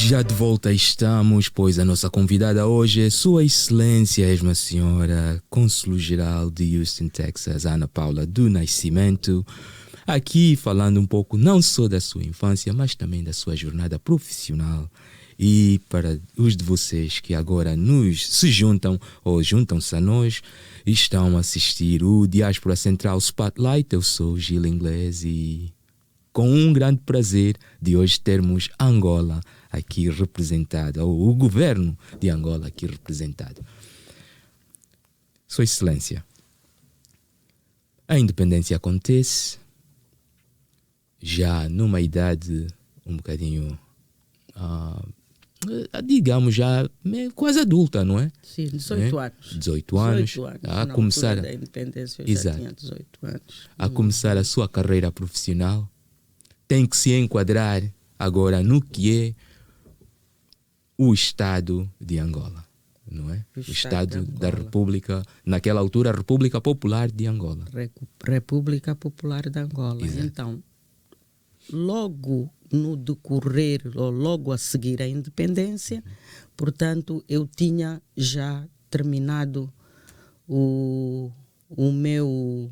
Já de volta estamos, pois a nossa convidada hoje é Sua Excelência, a Senhora Cônsul-Geral de Houston, Texas, Ana Paula do Nascimento, aqui falando um pouco não só da sua infância, mas também da sua jornada profissional. E para os de vocês que agora se juntam ou juntam-se a nós, estão a assistir o Diáspora Central Spotlight. Eu sou Gil Inglês e com um grande prazer de hoje termos Angola aqui representada, ou o governo de Angola aqui representado. Sua Excelência, a independência acontece já numa idade um bocadinho, digamos, já quase adulta, não é? Sim, 18 anos. 18 anos. A começar da independência eu já tinha 18 anos. A começar a sua carreira profissional, tem que se enquadrar agora no que é o Estado de Angola, não é? O Estado da República, naquela altura, a República Popular de Angola. República Popular de Angola. Exato. Então, logo no decorrer, ou logo a seguir a independência, portanto, eu tinha já terminado o meu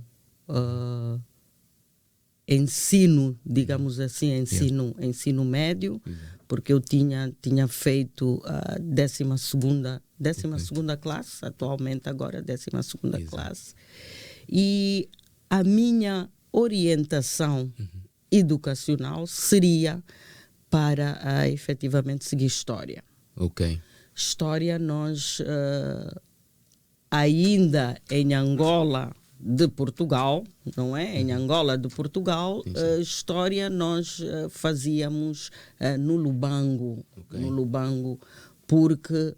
ensino, digamos assim, ensino médio, porque eu tinha feito a 12ª classe, atualmente agora 12ª classe, e a minha orientação educacional seria para efetivamente seguir História. Ok. História, nós ainda em Angola de Portugal, não é? Em Angola de Portugal, História nós fazíamos no Lubango, no Lubango, porque,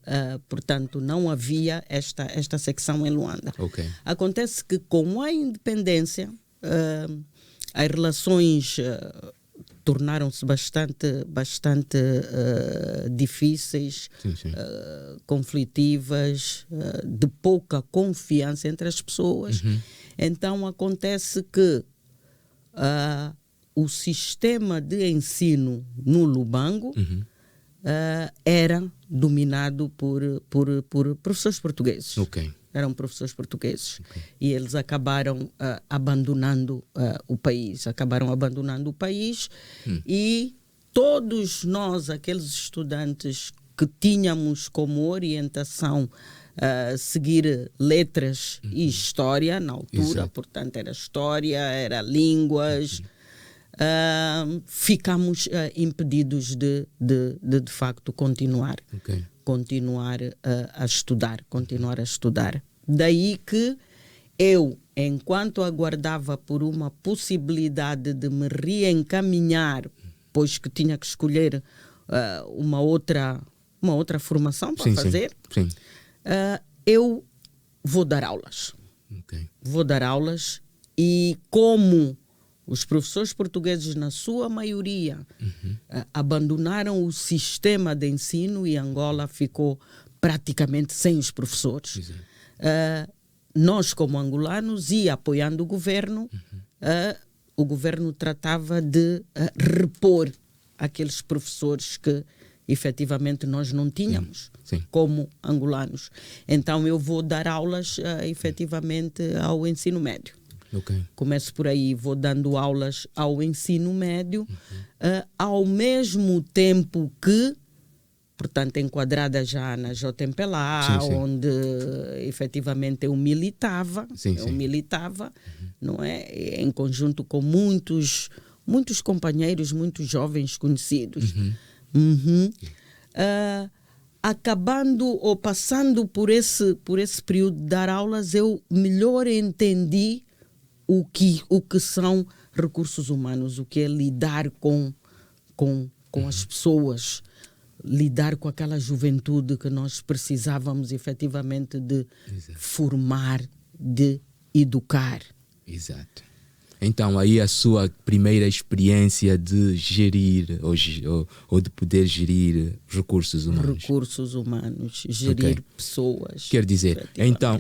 portanto, não havia esta secção em Luanda. Okay. Acontece que com a independência, as relações tornaram-se bastante difíceis, conflitivas, de pouca confiança entre as pessoas. Então acontece que o sistema de ensino no Lubango era dominado por professores portugueses. Okay. Eram professores portugueses. Okay. E eles acabaram abandonando o país. E todos nós, aqueles estudantes que tínhamos como orientação seguir letras e história na altura, portanto era história, era línguas, ficamos impedidos de facto continuar a estudar. Daí que eu, enquanto aguardava por uma possibilidade de me reencaminhar, pois que tinha que escolher uma outra formação para fazer, eu vou dar aulas. Vou dar aulas, e como os professores portugueses, na sua maioria, abandonaram o sistema de ensino e Angola ficou praticamente sem os professores. Nós, como angolanos, e apoiando o governo tratava de repor aqueles professores que efetivamente nós não tínhamos como angolanos. Então eu vou dar aulas efetivamente ao ensino médio. Okay. Começo por aí, vou dando aulas ao ensino médio, ao mesmo tempo que, portanto, enquadrada já na JMPLA, onde efetivamente eu militava, não é? Em conjunto com muitos companheiros, muitos jovens conhecidos. Acabando ou passando por esse período de dar aulas, eu melhor entendi o que são recursos humanos, o que é lidar com as pessoas, lidar com aquela juventude que nós precisávamos efetivamente de formar, de educar. Exato. Então, aí a sua primeira experiência de gerir ou de poder gerir recursos humanos. Recursos humanos, gerir pessoas. Quer dizer, então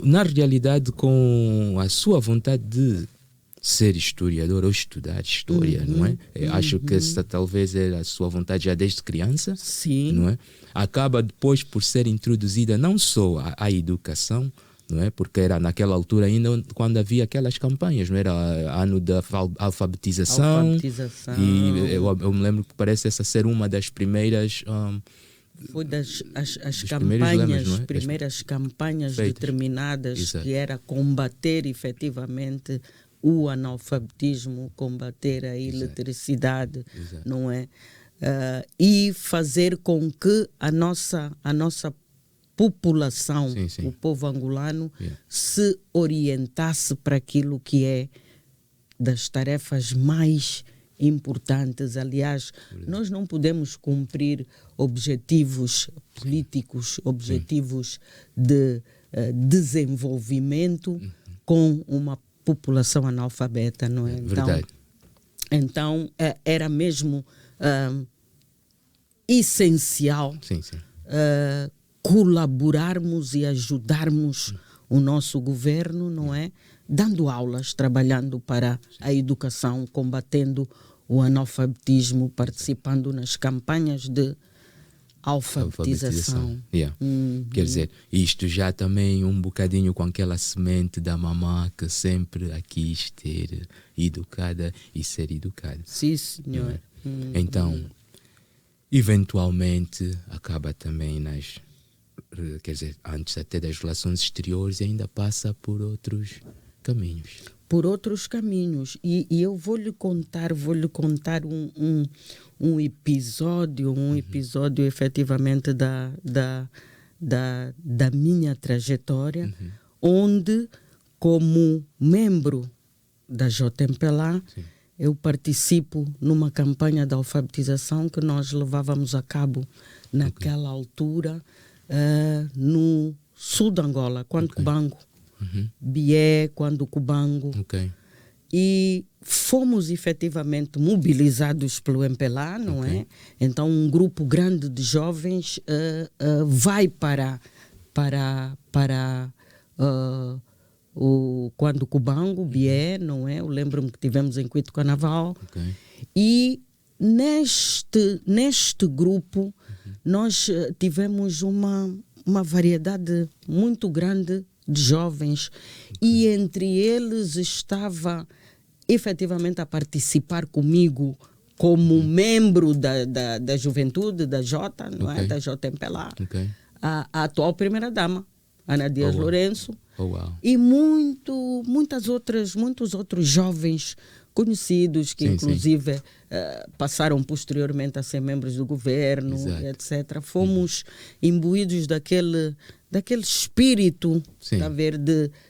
na realidade, com a sua vontade de ser historiador ou estudar história, não é? Acho que essa talvez era a sua vontade já desde criança. Sim. Não é? Acaba depois por ser introduzida não só à educação, não é? Porque era naquela altura ainda quando havia aquelas campanhas, não era ano da alfabetização. E eu me lembro que parece essa ser uma das primeiras... Foi das as campanhas, primeiras campanhas feitas. Determinadas. Exato. Que era combater efetivamente o analfabetismo, combater a iletricidade, Exato. não é? E fazer com que a nossa população, Sim. o povo angolano, se orientasse para aquilo que é das tarefas mais importantes. Aliás, nós não podemos cumprir objetivos políticos, objetivos de desenvolvimento com uma população analfabeta, não é? Verdade. Então era mesmo essencial Sim. colaborarmos e ajudarmos o nosso governo, não é? Dando aulas, trabalhando para a educação, combatendo o analfabetismo, participando nas campanhas de alfabetização. Quer dizer, isto já também um bocadinho com aquela semente da mamã que sempre a quis ter educada e ser educada. Sim, senhor. Então, eventualmente, acaba também quer dizer, antes até das relações exteriores, ainda passa por outros caminhos. Por outros caminhos. E eu vou lhe contar um episódio efetivamente da minha trajetória, onde, como membro da JMPLA, eu participo numa campanha de alfabetização que nós levávamos a cabo naquela altura no sul de Angola, quando Cubango, Bié, quando Cubango. E fomos efetivamente mobilizados pelo MPLA, não é? Então um grupo grande de jovens vai para quando Cubango, Bié, não é? Eu lembro-me que tivemos em Cuito Carnaval. E neste grupo nós tivemos uma variedade muito grande de jovens, e entre eles estava efetivamente a participar comigo como membro da juventude, da J, não é? Da JMPLA, a atual primeira-dama, Ana Dias Lourenço, e muitos outros jovens conhecidos que inclusive passaram posteriormente a ser membros do governo, etc. Fomos imbuídos daquele espírito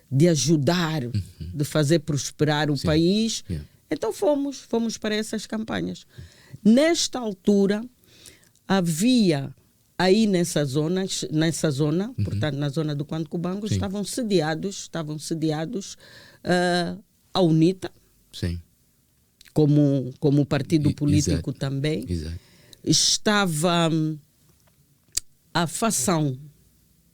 de ajudar, de fazer prosperar o país. Então fomos para essas campanhas. Nesta altura havia aí nessa zona, portanto na zona do Quando Cubango, estavam sediados a UNITA, como partido político também. Estava a facção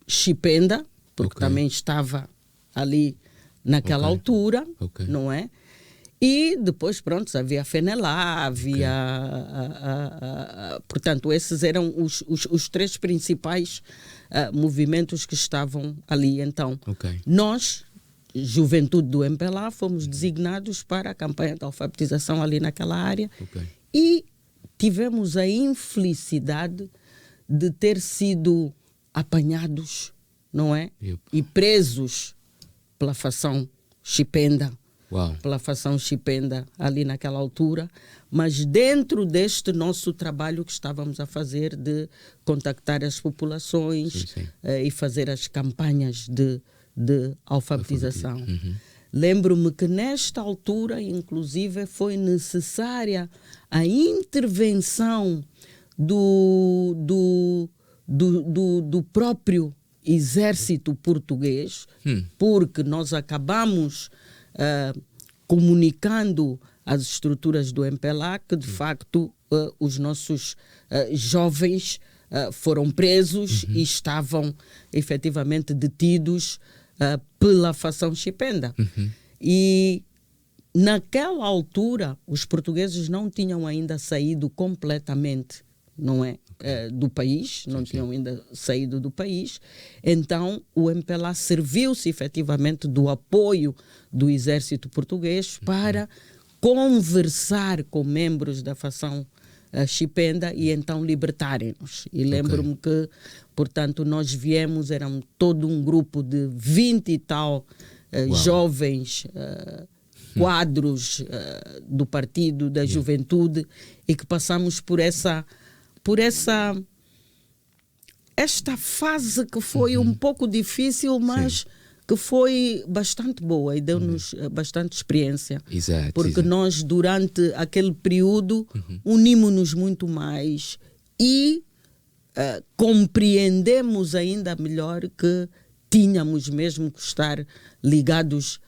Chipenda, porque também estava ali naquela altura, não é? E depois, pronto, havia a FENELA, havia... portanto, esses eram os três principais movimentos que estavam ali. Então, nós, juventude do MPLA, fomos designados para a campanha de alfabetização ali naquela área. E tivemos a infelicidade de ter sido apanhados, não é? E presos pela facção Chipenda. Pela facção Chipenda ali naquela altura, mas dentro deste nosso trabalho que estávamos a fazer de contactar as populações e fazer as campanhas de alfabetização. Lembro-me que nesta altura, inclusive, foi necessária a intervenção do próprio exército português, porque nós acabamos comunicando às estruturas do MPLA que, de facto, os nossos jovens foram presos e estavam efetivamente detidos pela facção Chipenda. E naquela altura, os portugueses não tinham ainda saído completamente, não é? Do país, não tinham ainda saído do país. Então, o MPLA serviu-se efetivamente do apoio do exército português para conversar com membros da facção Chipenda e então libertarem-nos. E lembro-me que, portanto, nós viemos, éramos todo um grupo de 20 e tal jovens quadros do partido, da juventude, e que passamos por esta fase que foi um pouco difícil, mas que foi bastante boa e deu-nos bastante experiência. Exato, porque nós, durante aquele período, unimos-nos muito mais e compreendemos ainda melhor que tínhamos mesmo que estar ligados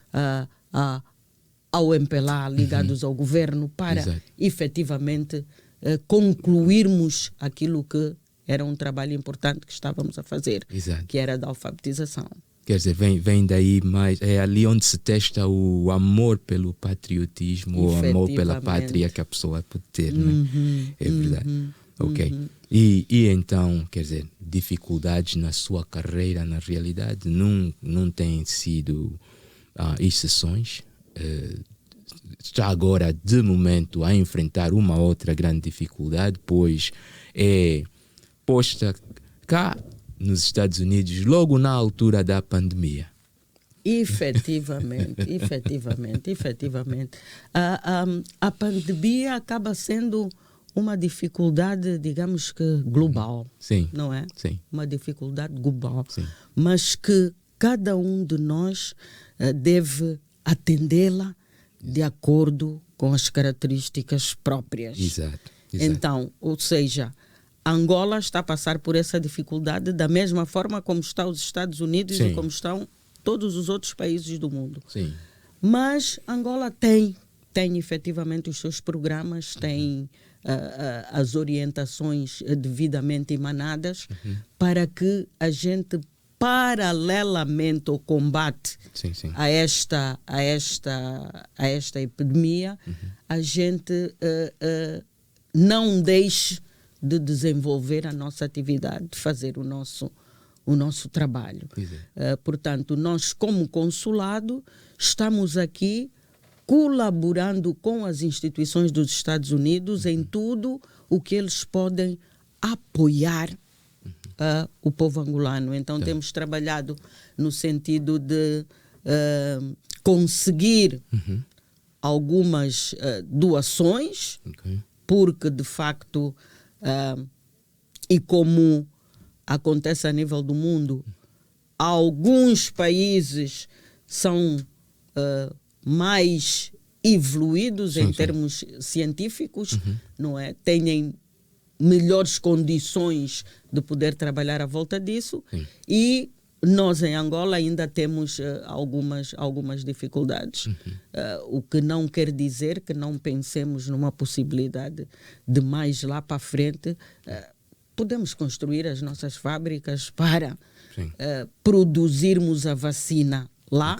ao MPLA, ligados ao governo, para efetivamente concluirmos aquilo que era um trabalho importante que estávamos a fazer, que era da alfabetização. Quer dizer, vem daí mais, é ali onde se testa o amor pelo patriotismo, o amor pela pátria que a pessoa pode ter, não é? É verdade. Ok. E então, quer dizer, dificuldades na sua carreira, na realidade, não têm sido exceções. Está agora, de momento, a enfrentar uma outra grande dificuldade, pois é posta cá nos Estados Unidos, logo na altura da pandemia. Efetivamente. A pandemia acaba sendo uma dificuldade, digamos que global, não é? Sim. Uma dificuldade global, mas que cada um de nós deve atendê-la de acordo com as características próprias. Exato. Então, ou seja, Angola está a passar por essa dificuldade da mesma forma como estão os Estados Unidos e como estão todos os outros países do mundo. Sim. Mas Angola tem efetivamente os seus programas, tem as orientações devidamente emanadas para que a gente, paralelamente ao combate a esta epidemia, a gente não deixe de desenvolver a nossa atividade, de fazer o nosso trabalho. Portanto, nós, como consulado, estamos aqui colaborando com as instituições dos Estados Unidos em tudo o que eles podem apoiar o povo angolano. Então, temos trabalhado no sentido de conseguir algumas doações, porque, de facto, e como acontece a nível do mundo, alguns países são mais evoluídos em termos científicos, não é? Têm melhores condições de poder trabalhar à volta disso, e nós em Angola ainda temos algumas dificuldades, o que não quer dizer que não pensemos numa possibilidade de mais lá para frente podemos construir as nossas fábricas para produzirmos a vacina lá,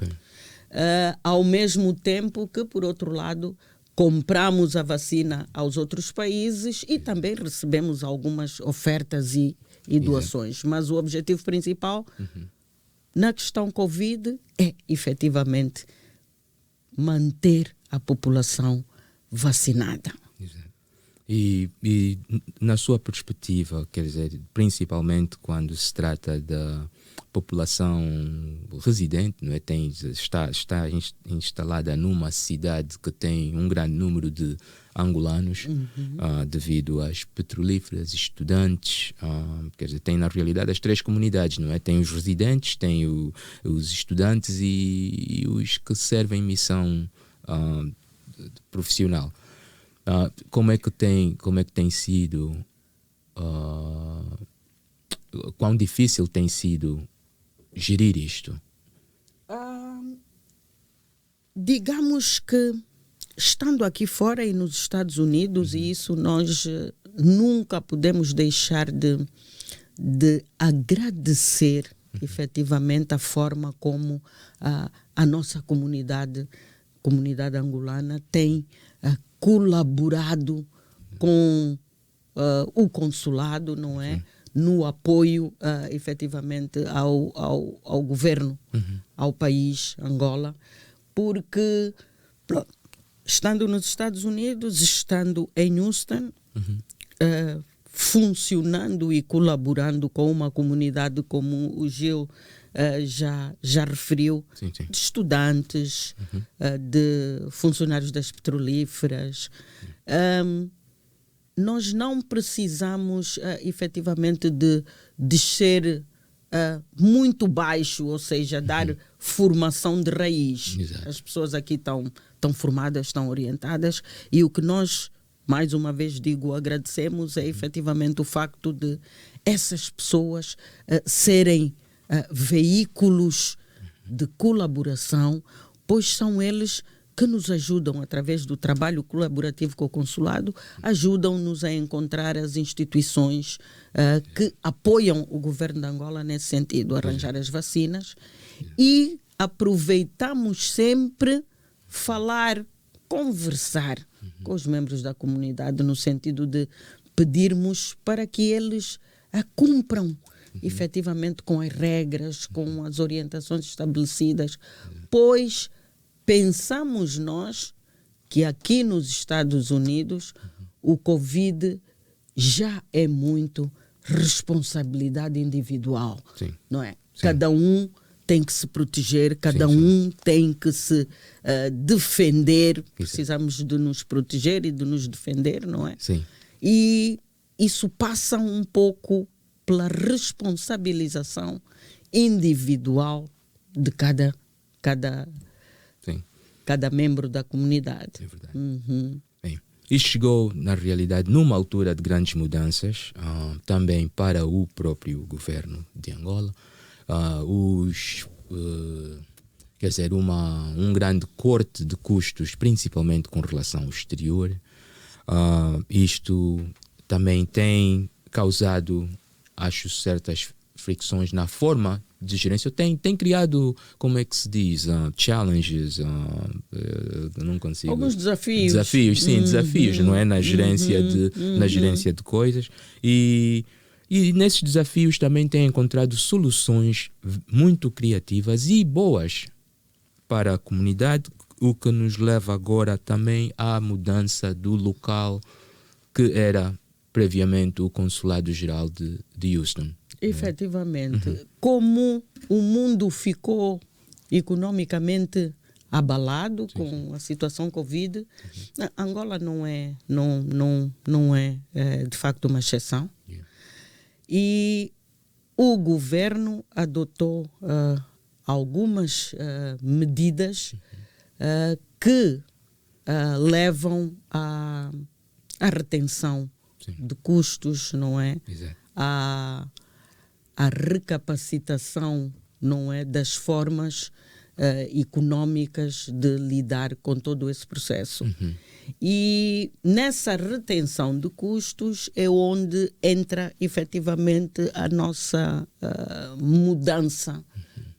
ao mesmo tempo que, por outro lado, compramos a vacina aos outros países e também recebemos algumas ofertas e doações. Mas o objetivo principal na questão Covid é, efetivamente, manter a população vacinada. E na sua perspectiva, quer dizer, principalmente quando se trata da população residente, não é? Está instalada numa cidade que tem um grande número de angolanos, devido às petrolíferas, estudantes, quer dizer, tem na realidade as três comunidades, não é? Tem os residentes, tem os estudantes e os que servem missão profissional. Como é que tem sido, quão difícil tem sido gerir isto? Digamos que, estando aqui fora e nos Estados Unidos, e isso nós nunca podemos deixar de agradecer efetivamente a forma como a nossa comunidade comunidade angolana tem colaborado com o consulado, não é? No apoio, efetivamente, ao governo, ao país, Angola, porque, estando nos Estados Unidos, estando em Houston, funcionando e colaborando com uma comunidade, como o Gil já referiu, sim. de estudantes, de funcionários das petrolíferas. Nós não precisamos efetivamente de descer muito baixo, ou seja, dar formação de raiz. Exato. As pessoas aqui estão formadas, estão orientadas, e o que nós, mais uma vez digo, agradecemos é efetivamente o facto de essas pessoas serem veículos de colaboração, pois são eles que nos ajudam, através do trabalho colaborativo com o consulado, ajudam-nos a encontrar as instituições que apoiam o governo de Angola nesse sentido, arranjar as vacinas, e aproveitamos sempre falar, conversar com os membros da comunidade, no sentido de pedirmos para que eles cumpram efetivamente com as regras, com as orientações estabelecidas, pois pensamos nós que aqui nos Estados Unidos o Covid já é muito responsabilidade individual, não é? Sim. Cada um tem que se proteger, cada um tem que se defender. Precisamos de nos proteger e de nos defender, não é? Sim. E isso passa um pouco pela responsabilização individual de cada membro da comunidade. É verdade. Bem, isto chegou, na realidade, numa altura de grandes mudanças, também para o próprio governo de Angola. Quer dizer, um grande corte de custos, principalmente com relação ao exterior. Isto também tem causado, acho, certas fricções na forma de gerência. Tem criado, como é que se diz, challenges, não consigo. Alguns desafios. Desafios, não é? Na gerência de coisas. E nesses desafios também tem encontrado soluções muito criativas e boas para a comunidade, o que nos leva agora também à mudança do local que era previamente o Consulado-Geral de Houston. Efetivamente. Como o mundo ficou economicamente abalado com a situação Covid, Angola não é de facto uma exceção. E o governo adotou algumas medidas que levam à retenção de custos, não é? Exato. A recapacitação, não é, das formas económicas de lidar com todo esse processo. E nessa retenção de custos é onde entra efetivamente a nossa mudança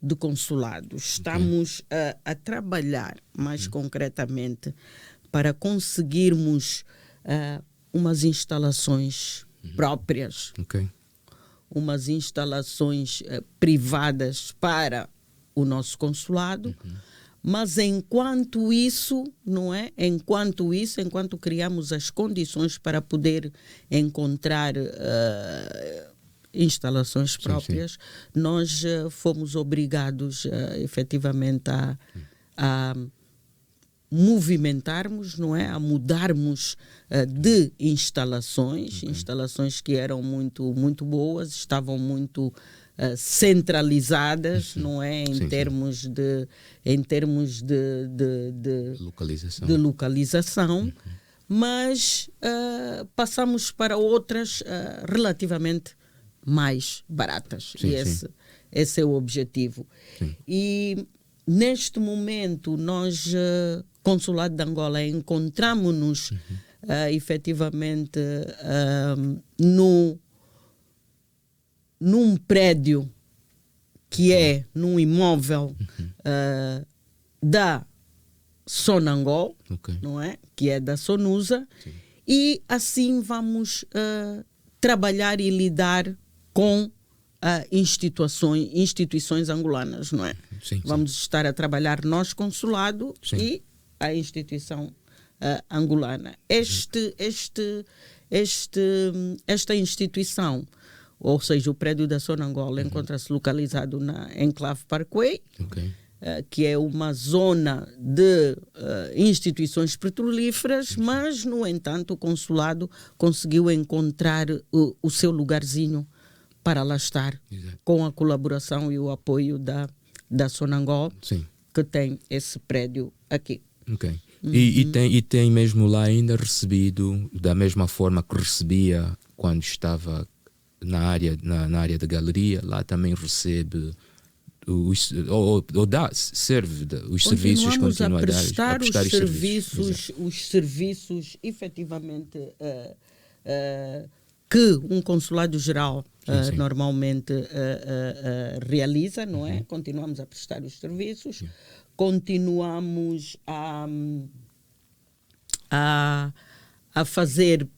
de consulado. Estamos a trabalhar mais concretamente para conseguirmos umas instalações próprias, umas instalações privadas para o nosso consulado, mas enquanto isso, não é? Enquanto criamos as condições para poder encontrar instalações próprias, nós fomos obrigados efetivamente a movimentarmos, não é? A mudarmos de instalações, instalações que eram muito boas, estavam muito centralizadas, não é? Em termos de localização, mas passamos para outras relativamente mais baratas. Esse é o objetivo. E neste momento nós, Consulado de Angola, encontramos-nos efetivamente num prédio que é num imóvel da Sonangol, Ok. não é? Que é da Sonusa, Sim. e assim vamos trabalhar e lidar com instituições angolanas, não é? Sim, Vamos estar a trabalhar nós, consulado, Sim. e a instituição angolana. Esta instituição, ou seja, o prédio da Sonangol, encontra-se localizado na Enclave Parkway, Ok. que é uma zona de instituições petrolíferas, mas, no entanto, o consulado conseguiu encontrar o seu lugarzinho para lá estar, Exato. com a colaboração e o apoio da Sonangol, Sim. que tem esse prédio aqui. Ok. E tem mesmo lá ainda recebido, da mesma forma que recebia quando estava na área da galeria, lá também recebe serve os serviços continuados, a prestar os serviços efetivamente que um consulado-geral Sim. normalmente realiza, não é? Continuamos a prestar os serviços, continuamos a fazer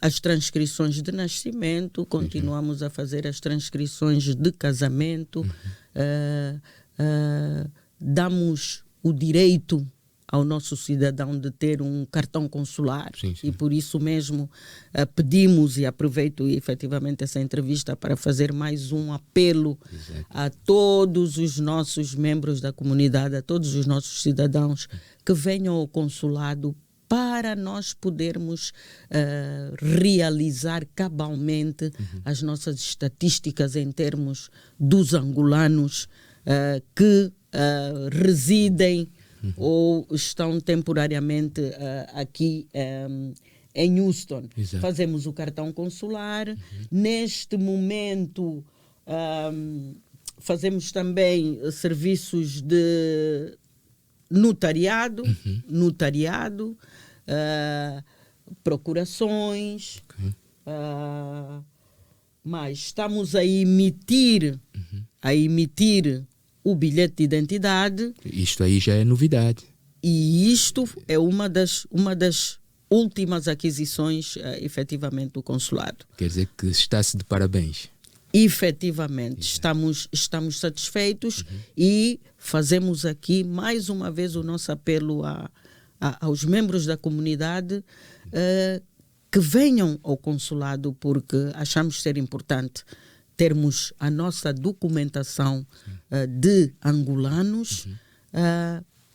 as transcrições de nascimento, continuamos a fazer as transcrições de casamento, damos o direito ao nosso cidadão de ter um cartão consular. Sim. E por isso mesmo pedimos, e aproveito efetivamente essa entrevista para fazer mais um apelo a todos os nossos membros da comunidade, a todos os nossos cidadãos que venham ao consulado para nós podermos realizar cabalmente as nossas estatísticas em termos dos angolanos que residem ou estão temporariamente aqui em Houston. Exato. Fazemos o cartão consular. Neste momento, fazemos também serviços de notariado, procurações, mas estamos a emitir o bilhete de identidade. Isto aí já é novidade. E isto é uma das últimas aquisições, efetivamente, do consulado. Quer dizer que está-se de parabéns. Efetivamente, estamos satisfeitos e fazemos aqui mais uma vez o nosso apelo aos membros da comunidade que venham ao consulado, porque achamos ser importante termos a nossa documentação de angolanos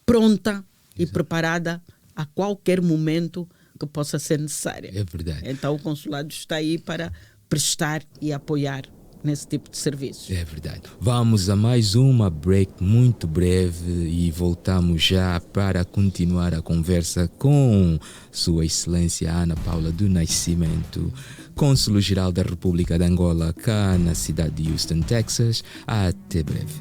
pronta e preparada a qualquer momento que possa ser necessária. É verdade. Então o consulado está aí para prestar e apoiar nesse tipo de serviço. É verdade. Vamos a mais uma break muito breve e voltamos já para continuar a conversa com Sua Excelência Ana Paula do Nascimento, Cônsul-Geral da República de Angola, cá na cidade de Houston, Texas. Até breve.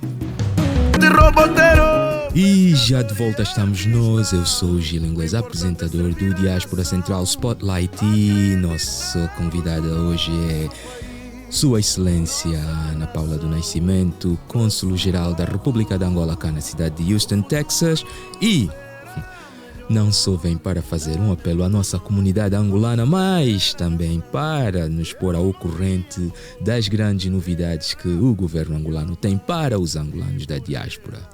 E já de volta estamos nós, eu sou o Gil Inglês, apresentador do Diáspora Central Spotlight, e nossa convidada hoje é Sua Excelência Ana Paula do Nascimento, Cônsul-Geral da República de Angola, cá na cidade de Houston, Texas, e não só vem para fazer um apelo à nossa comunidade angolana, mas também para nos pôr ao corrente das grandes novidades que o governo angolano tem para os angolanos da diáspora.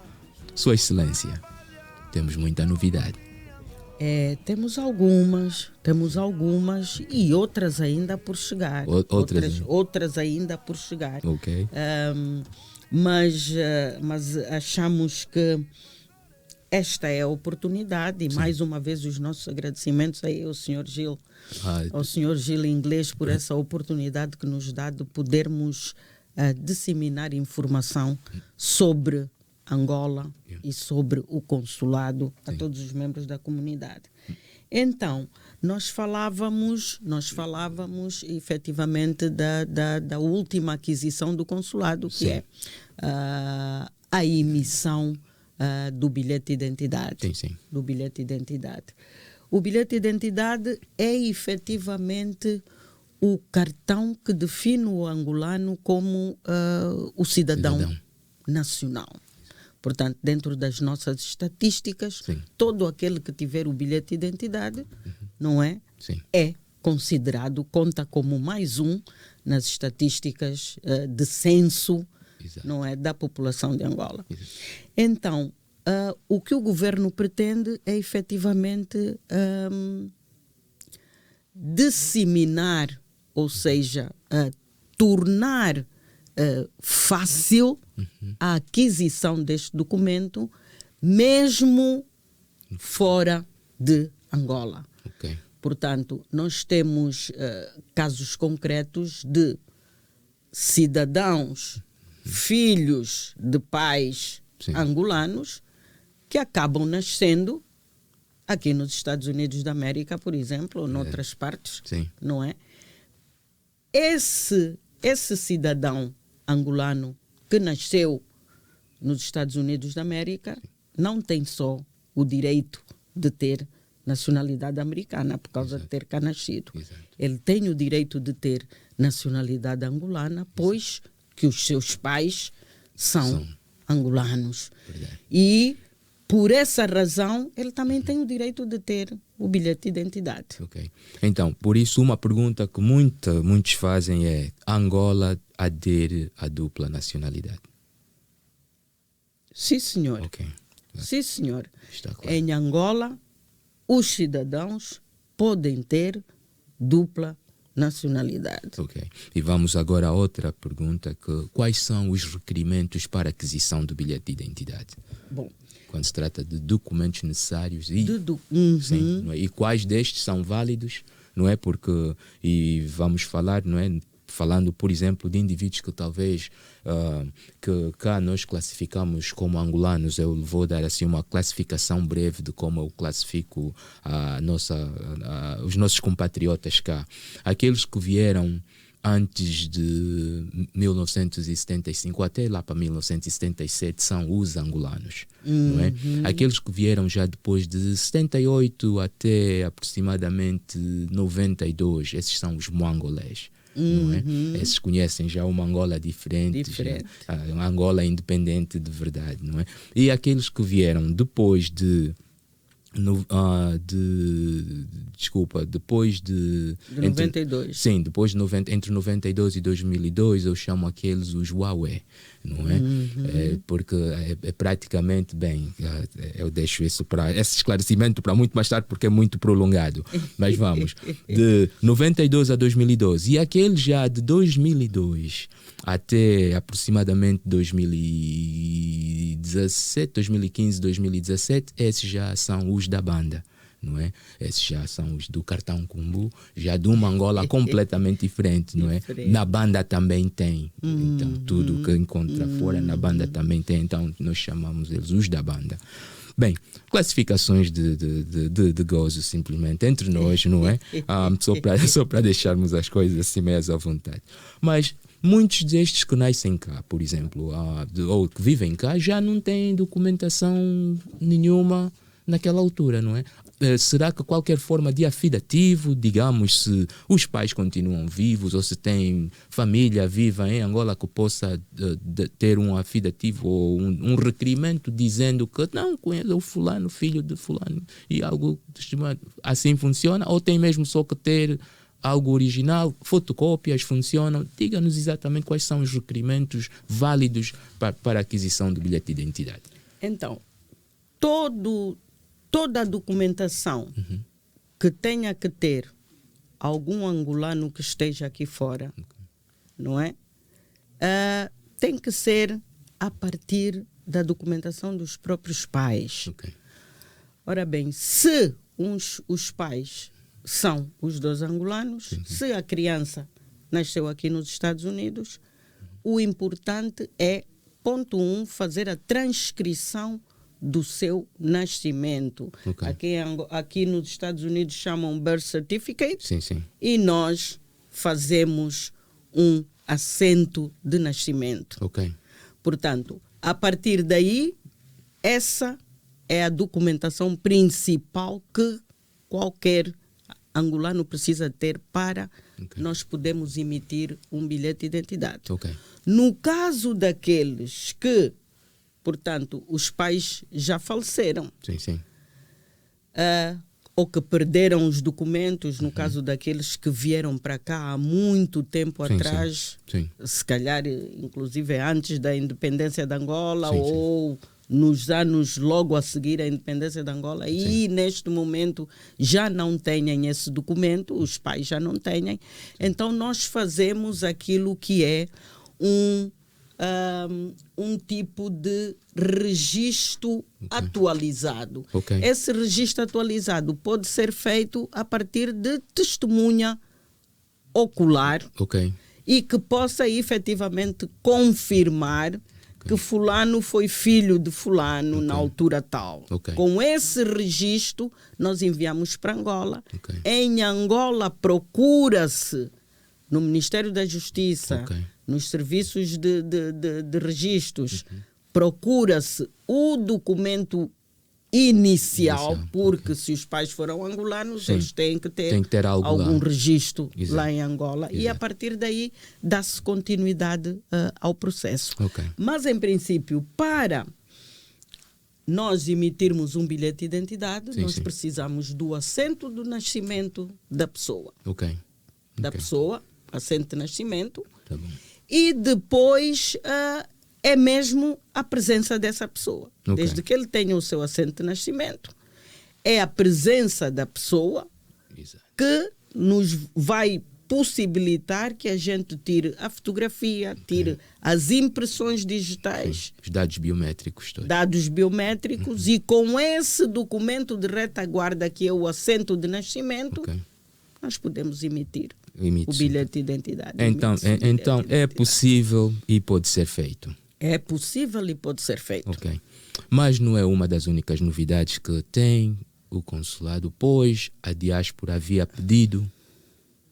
Sua Excelência, temos muita novidade. Temos algumas e outras ainda por chegar. Outras ainda por chegar. Ok. Mas achamos que esta é a oportunidade, e mais uma vez os nossos agradecimentos aí ao Sr. Gil, ao Sr. Gil Inglês, por essa oportunidade que nos dá de podermos disseminar informação sobre Angola e sobre o consulado a todos os membros da comunidade. Então, nós falávamos efetivamente da última aquisição do consulado, que é a emissão do bilhete de identidade. Sim. Do bilhete de identidade. O bilhete de identidade é efetivamente o cartão que define o angolano como o cidadão nacional. Portanto, dentro das nossas estatísticas, Sim. todo aquele que tiver o bilhete de identidade, não é? Sim. É considerado, conta como mais um nas estatísticas de censo, Exato. não é, da população de Angola. Exato. Então, o que o governo pretende é efetivamente disseminar, ou seja, tornar fácil a aquisição deste documento, mesmo fora de Angola. Ok. Portanto, nós temos casos concretos de cidadãos, filhos de pais Sim. angolanos, que acabam nascendo aqui nos Estados Unidos da América, por exemplo, ou noutras partes, Sim. não é? Esse cidadão angolano que nasceu nos Estados Unidos da América não tem só o direito de ter nacionalidade americana por causa de ter cá nascido. Exato. Ele tem o direito de ter nacionalidade angolana, pois que os seus pais são angolanos. Verdade. E, por essa razão, ele também tem o direito de ter o bilhete de identidade. Ok. Então, por isso, uma pergunta que muitos fazem é: Angola adere à dupla nacionalidade? Sim, senhor. Ok. Sim, senhor. Está claro. Em Angola, os cidadãos podem ter dupla nacionalidade. Ok. E vamos agora a outra pergunta: quais são os requerimentos para aquisição do bilhete de identidade? Bom, Quando se trata de documentos necessários e, Uhum. sim, não é? E quais destes são válidos, não é? Porque, e vamos falar, não é? Falando, por exemplo, de indivíduos que talvez que cá nós classificamos como angolanos. Eu vou dar assim uma classificação breve de como eu classifico os nossos compatriotas cá. Aqueles que vieram antes de 1975 até lá para 1977 são os angolanos, não é? Aqueles que vieram já depois de 78 até aproximadamente 92, esses são os moangolés. Não é? Esses conhecem já uma Angola diferente. Uma Angola independente de verdade, não é? E aqueles que vieram depois depois de 92. Sim, depois de entre 92 e 2002 eu chamo aqueles os Huawei, não é? Porque é praticamente, bem, eu deixo esse esclarecimento para muito mais tarde porque é muito prolongado, mas vamos, de 92 a 2012 e aqueles já de 2002 até aproximadamente 2017, 2015, 2017, esses já são os da banda, não é? Esses já são os do cartão Kumbu, já de uma Angola completamente diferente, não é? Na banda também tem, então tudo que encontra fora na banda também tem, então nós chamamos eles os da banda. Bem, classificações de gozo simplesmente entre nós, não é? Só para deixarmos as coisas assim mais à vontade. Mas muitos destes que nascem cá, por exemplo, ou que vivem cá, já não têm documentação nenhuma naquela altura, não é? Será que qualquer forma de afidativo, digamos, se os pais continuam vivos ou se tem família viva em Angola que possa ter um afidativo ou um requerimento dizendo que não, conhece o fulano, filho de fulano e algo assim funciona? Ou tem mesmo só que ter algo original, fotocópias funcionam? Diga-nos exatamente quais são os requerimentos válidos para a aquisição do bilhete de identidade. Então, toda a documentação que tenha que ter algum angolano que esteja aqui fora, não é? Tem que ser a partir da documentação dos próprios pais. Okay. Ora bem, se os pais são os dois angolanos, se a criança nasceu aqui nos Estados Unidos, o importante é, ponto 1, fazer a transcrição do seu nascimento. Okay. Aqui nos Estados Unidos chamam birth certificate. Sim. E nós fazemos um assento de nascimento. Ok. Portanto, a partir daí, essa é a documentação principal que qualquer angolano precisa ter para nós podermos emitir um bilhete de identidade. Ok. No caso daqueles que portanto, os pais já faleceram. Sim, sim. Ou que perderam os documentos, no caso daqueles que vieram para cá há muito tempo atrás, sim. se calhar inclusive antes da independência de Angola, Sim, ou nos anos logo a seguir à independência de Angola, e neste momento já não têm esse documento, os pais já não têm. Então nós fazemos aquilo que é um tipo de registro atualizado. Esse registro atualizado pode ser feito a partir de testemunha ocular e que possa efetivamente confirmar que fulano foi filho de fulano na altura tal. Com esse registro, nós enviamos para Angola. Em Angola, procura-se no Ministério da Justiça, nos serviços de registros, procura-se o documento inicial, porque se os pais foram angolanos, eles têm que ter algum registro lá em Angola. E a partir daí dá-se continuidade ao processo. Mas, em princípio, para nós emitirmos um bilhete de identidade, nós precisamos do assento do nascimento da pessoa. Da pessoa, assento de nascimento. Tá bom. E depois é mesmo a presença dessa pessoa. Desde que ele tenha o seu assento de nascimento, é a presença da pessoa que nos vai possibilitar que a gente tire a fotografia, tire as impressões digitais. Os dados biométricos todos. Dados biométricos e com esse documento de retaguarda que é o assento de nascimento, nós podemos emitir o bilhete de identidade. Então é possível e pode ser feito. É possível e pode ser feito. Mas não é uma das únicas novidades que tem o consulado, pois a diáspora havia pedido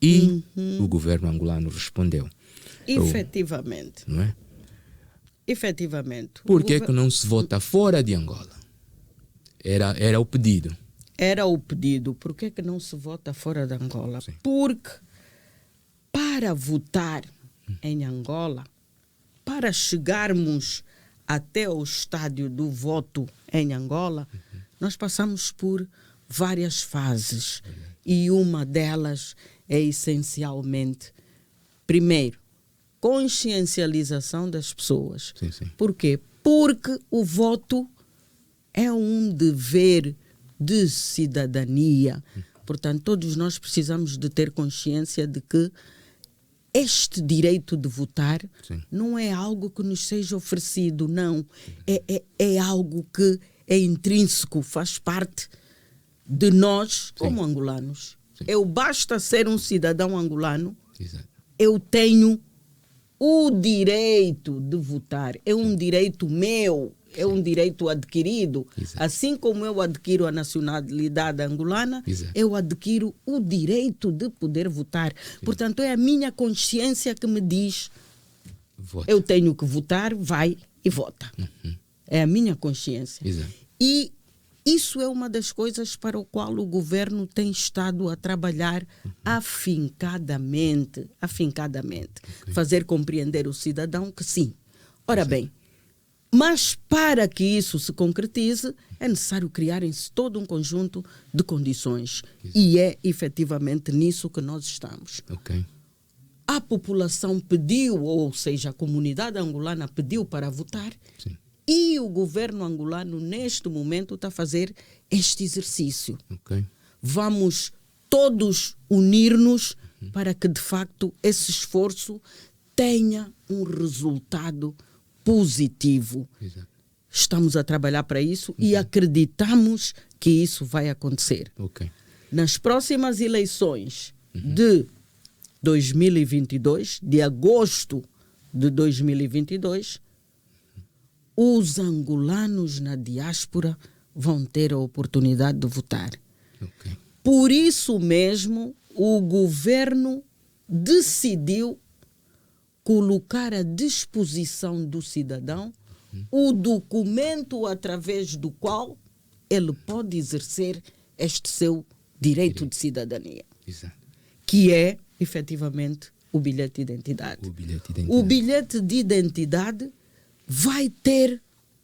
e o governo angolano respondeu. Efetivamente. Não é? Efetivamente. Por que não se vota fora de Angola? Era o pedido. Era o pedido. Por que não se vota fora de Angola? Porque para votar em Angola, para chegarmos até o estádio do voto em Angola, nós passamos por várias fases. E uma delas é essencialmente, primeiro, consciencialização das pessoas. Por quê? Porque o voto é um dever de cidadania. Portanto, todos nós precisamos de ter consciência de que este direito de votar não é algo que nos seja oferecido, não. É algo que é intrínseco, faz parte de nós como angolanos. Eu basta ser um cidadão angolano, eu tenho o direito de votar. É um direito meu, é um direito adquirido. Assim como eu adquiro a nacionalidade angolana, eu adquiro o direito de poder votar. Portanto, é a minha consciência que me diz eu tenho que votar, vai e vota. É a minha consciência. E isso é uma das coisas para o qual o governo tem estado a trabalhar afincadamente. Fazer compreender o cidadão que sim. Ora bem, mas para que isso se concretize, é necessário criarem-se todo um conjunto de condições. E é efetivamente nisso que nós estamos. A população pediu, ou seja, a comunidade angolana pediu para votar. E o governo angolano, neste momento, está a fazer este exercício. Vamos todos unir-nos para que, de facto, esse esforço tenha um resultado positivo. Estamos a trabalhar para isso e acreditamos que isso vai acontecer. Nas próximas eleições de 2022, de agosto de 2022, os angolanos na diáspora vão ter a oportunidade de votar. Por isso mesmo, o governo decidiu colocar à disposição do cidadão o documento através do qual ele pode exercer este seu direito de cidadania, que é, efetivamente, o bilhete de identidade. O bilhete de identidade vai ter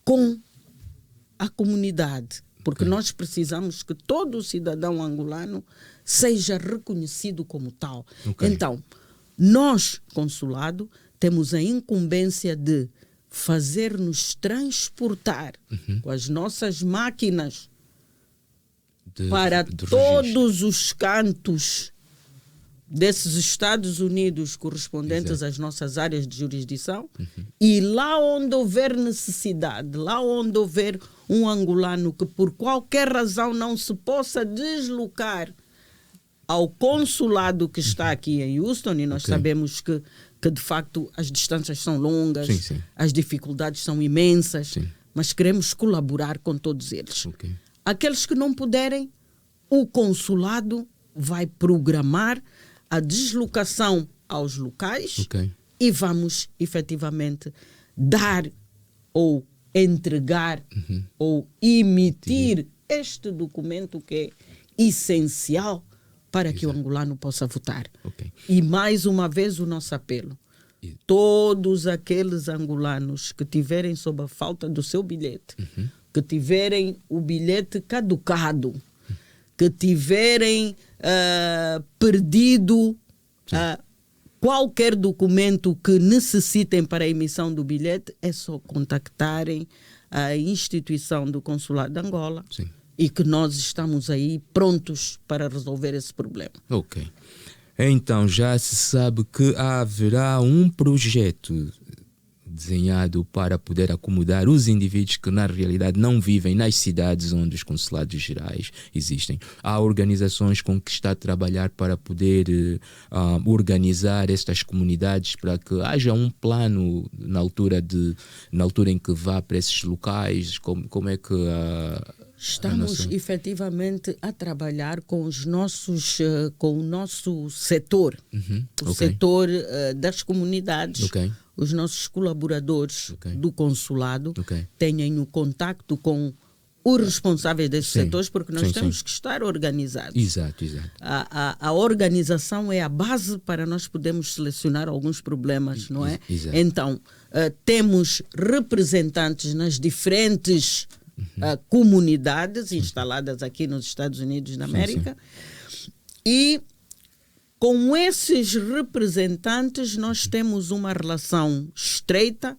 com a comunidade, porque nós precisamos que todo cidadão angolano seja reconhecido como tal. Então, nós, consulado, temos a incumbência de fazer-nos transportar com as nossas máquinas para todos os cantos desses Estados Unidos correspondentes às nossas áreas de jurisdição, e lá onde houver necessidade, lá onde houver um angolano que por qualquer razão não se possa deslocar ao consulado que está aqui em Houston, e nós sabemos que de facto as distâncias são longas, as dificuldades são imensas, mas queremos colaborar com todos eles. Aqueles que não puderem, o consulado vai programar a deslocação aos locais e vamos efetivamente dar ou entregar ou emitir este documento que é essencial para que o angolano possa votar. E mais uma vez o nosso apelo. Todos aqueles angolanos que tiverem sob a falta do seu bilhete, que tiverem o bilhete caducado, que tiverem perdido qualquer documento que necessitem para a emissão do bilhete, é só contactarem a instituição do Consulado de Angola e que nós estamos aí prontos para resolver esse problema. Então já se sabe que haverá um projeto desenhado para poder acomodar os indivíduos que na realidade não vivem nas cidades onde os consulados gerais existem. Há organizações com que está a trabalhar para poder organizar estas comunidades para que haja um plano na altura em que vá para esses locais. Como é que estamos efetivamente a trabalhar com os nossos, com o nosso setor, o setor das comunidades. Os nossos colaboradores do consulado têm o contacto com os responsáveis desses setores, porque nós temos que estar organizados. Exato. A organização é a base para nós podermos selecionar alguns problemas, não é? Então, temos representantes nas diferentes comunidades instaladas aqui nos Estados Unidos da América, e com esses representantes nós temos uma relação estreita,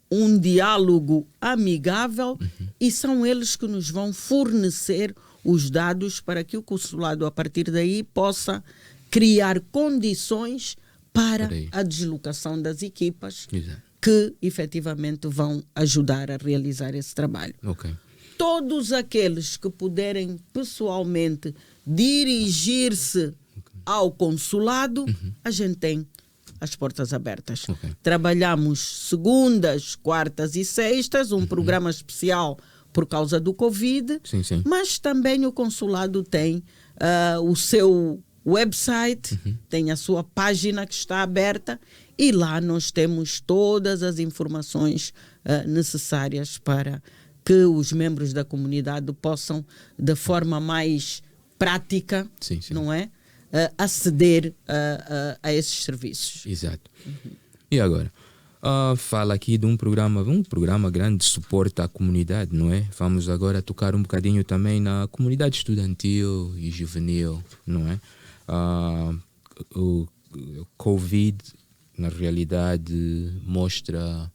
um diálogo amigável, e são eles que nos vão fornecer os dados para que o consulado, a partir daí, possa criar condições para a deslocação das equipas que efetivamente vão ajudar a realizar esse trabalho. Todos aqueles que puderem pessoalmente dirigir-se ao consulado, a gente tem as portas abertas. Trabalhamos segundas, quartas e sextas, um programa especial por causa do Covid, mas também o consulado tem o seu website, tem a sua página que está aberta, e lá nós temos todas as informações necessárias para que os membros da comunidade possam, de forma mais prática, não é? Aceder a esses serviços. Exato. E agora? Fala aqui de um programa grande de suporte à comunidade, não é? Vamos agora tocar um bocadinho também na comunidade estudantil e juvenil, não é? O Covid, na realidade, mostra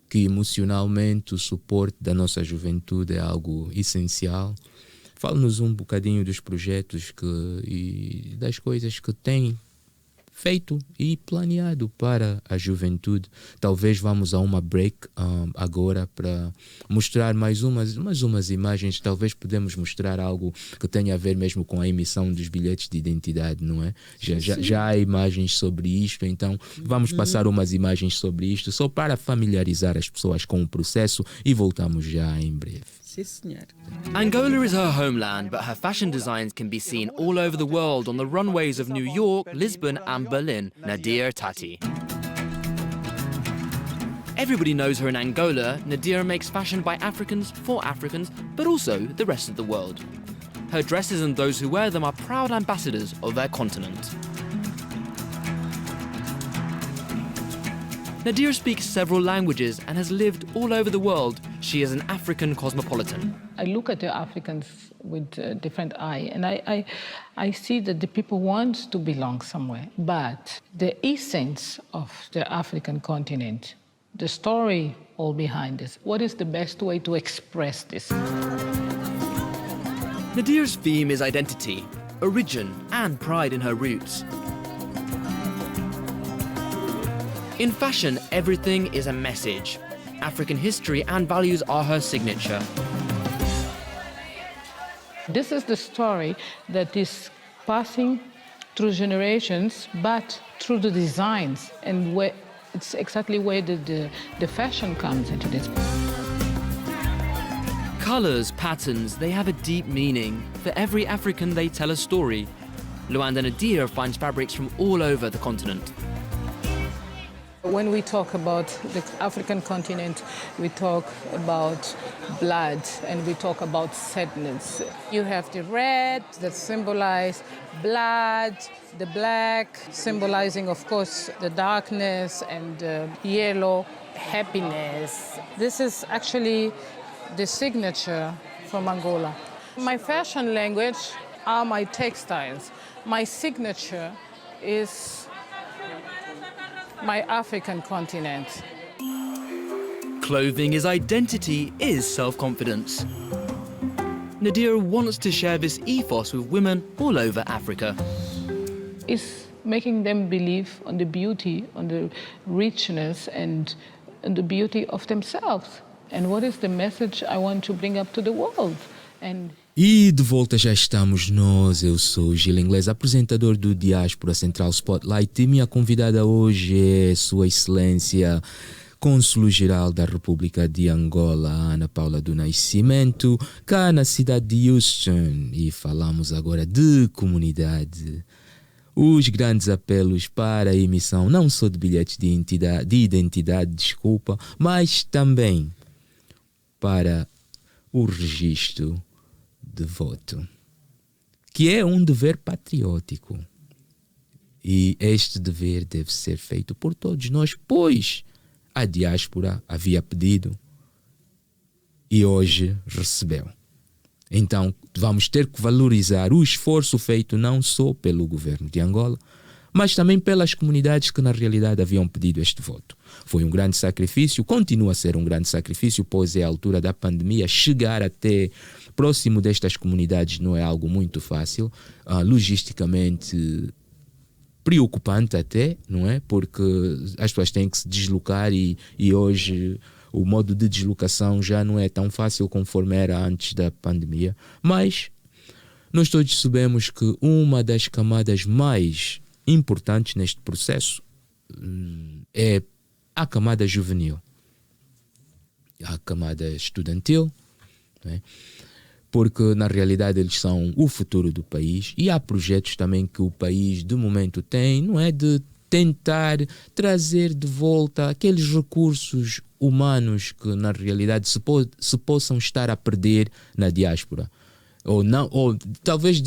que emocionalmente o suporte da nossa juventude é algo essencial. Fala-nos um bocadinho dos projetos e das coisas que tem feito e planeado para a juventude. Talvez vamos a uma break agora para mostrar mais umas imagens. Talvez podemos mostrar algo que tenha a ver mesmo com a emissão dos bilhetes de identidade, não é? Já há imagens sobre isto, então vamos passar umas imagens sobre isto só para familiarizar as pessoas com o processo e voltamos já em breve. Angola is her homeland, but her fashion designs can be seen all over the world on the runways of New York, Lisbon and Berlin. Nadir Tati. Everybody knows her in Angola. Nadir makes fashion by Africans for Africans, but also the rest of the world. Her dresses and those who wear them are proud ambassadors of their continent. Nadir speaks several languages and has lived all over the world. she is an African cosmopolitan. I look at the Africans with a different eye, and I see that the people want to belong somewhere. But the essence of the African continent, the story all behind this, what is the best way to express this? Nadia's theme is identity, origin, and pride in her roots. In fashion, everything is a message. African history and values are her signature. This is the story that is passing through generations, but through the designs, and where it's exactly where the fashion comes into this. Colours, patterns, they have a deep meaning. For every African, they tell a story. Luanda Nadia finds fabrics from all over the continent. When we talk about the African continent, we talk about blood and we talk about sadness. You have the red that symbolize blood, the black symbolizing, of course, the darkness, and yellow, happiness. This is actually the signature from Angola. My fashion language are my textiles. My signature is my African continent. Clothing is identity, is self-confidence. Nadia wants to share this ethos with women all over Africa. It's making them believe on the beauty, on the richness, and the beauty of themselves. And what is the message I want to bring up to the world? And E de volta já estamos nós, eu sou o Gil Inglês, apresentador do Diáspora Central Spotlight, e minha convidada hoje é Sua Excelência Cônsul-Geral da República de Angola, Ana Paula do Nascimento, cá na cidade de Houston, e falamos agora de comunidade. Os grandes apelos para a emissão não só de bilhetes de identidade, mas também para o registro de voto, que é um dever patriótico. E este dever deve ser feito por todos nós, pois a diáspora havia pedido e hoje recebeu. Então vamos ter que valorizar o esforço feito não só pelo governo de Angola, mas também pelas comunidades que na realidade haviam pedido este voto. Foi um grande sacrifício, continua a ser um grande sacrifício, pois é a altura da pandemia. Chegar até próximo destas comunidades não é algo muito fácil, logisticamente preocupante até, não é? Porque as pessoas têm que se deslocar e hoje o modo de deslocação já não é tão fácil conforme era antes da pandemia. Mas nós todos sabemos que uma das camadas mais importantes neste processo é a camada juvenil, a camada estudantil, não é? Porque na realidade eles são o futuro do país, e há projetos também que o país de momento tem, não é, de tentar trazer de volta aqueles recursos humanos que na realidade se possam estar a perder na diáspora. Ou não, ou talvez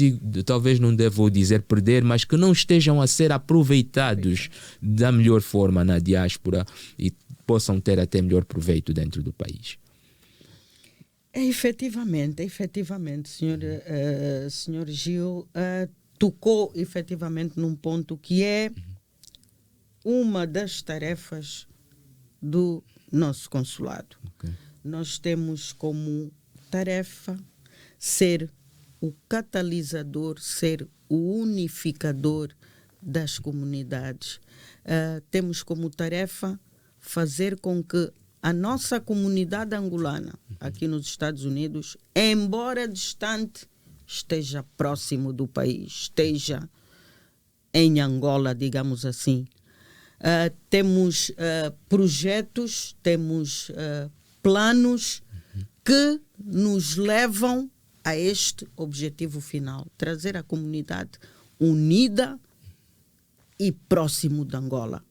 não devo dizer perder, mas que não estejam a ser aproveitados da melhor forma na diáspora e possam ter até melhor proveito dentro do país. Efetivamente, senhor Gil, tocou efetivamente num ponto que é uma das tarefas do nosso consulado. Okay. Nós temos como tarefa ser o catalisador, ser o unificador das comunidades. Temos como tarefa fazer com que a nossa comunidade angolana, aqui nos Estados Unidos, embora distante, esteja próximo do país, esteja em Angola, digamos assim. Temos projetos, temos planos que nos levam a este objetivo final, trazer a comunidade unida e próximo de Angola,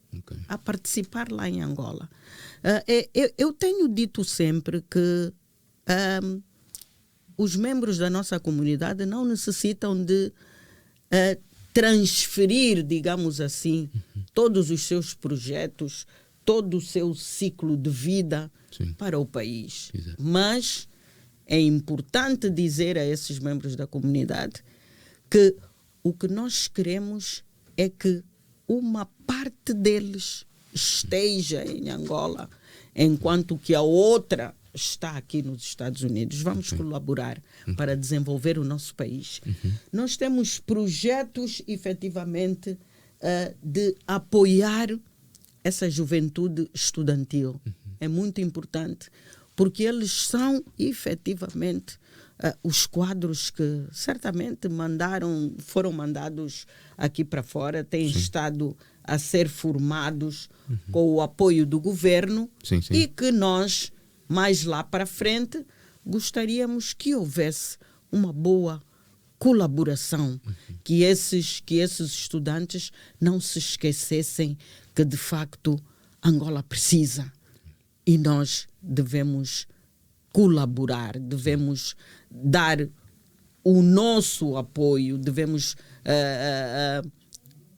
a participar lá em Angola. Eu tenho dito sempre que os membros da nossa comunidade não necessitam de transferir, digamos assim, todos os seus projetos, todo o seu ciclo de vida Sim. para o país. Exato. Mas é importante dizer a esses membros da comunidade que o que nós queremos é que uma parte deles esteja em Angola, enquanto que a outra está aqui nos Estados Unidos. Vamos colaborar para desenvolver o nosso país. Nós temos projetos, efetivamente, de apoiar essa juventude estudantil. É muito importante, porque eles são, efetivamente, os quadros que certamente foram mandados aqui para fora, têm estado a ser formados com o apoio do governo, Sim, sim. e que nós, mais lá para frente, gostaríamos que houvesse uma boa colaboração, que esses estudantes não se esquecessem que, de facto, Angola precisa, e nós devemos colaborar, devemos dar o nosso apoio, devemos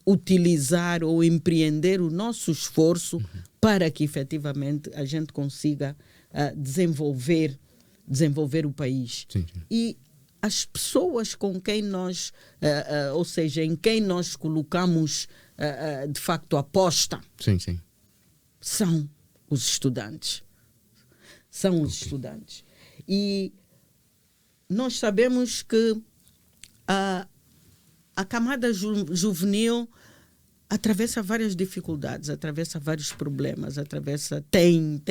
utilizar ou empreender o nosso esforço para que efetivamente a gente consiga desenvolver o país. Sim, sim. E as pessoas com quem nós, ou seja, em quem nós colocamos de facto aposta, Sim, sim. são os estudantes. São os estudantes. E nós sabemos que a camada juvenil atravessa várias dificuldades, atravessa vários problemas, tem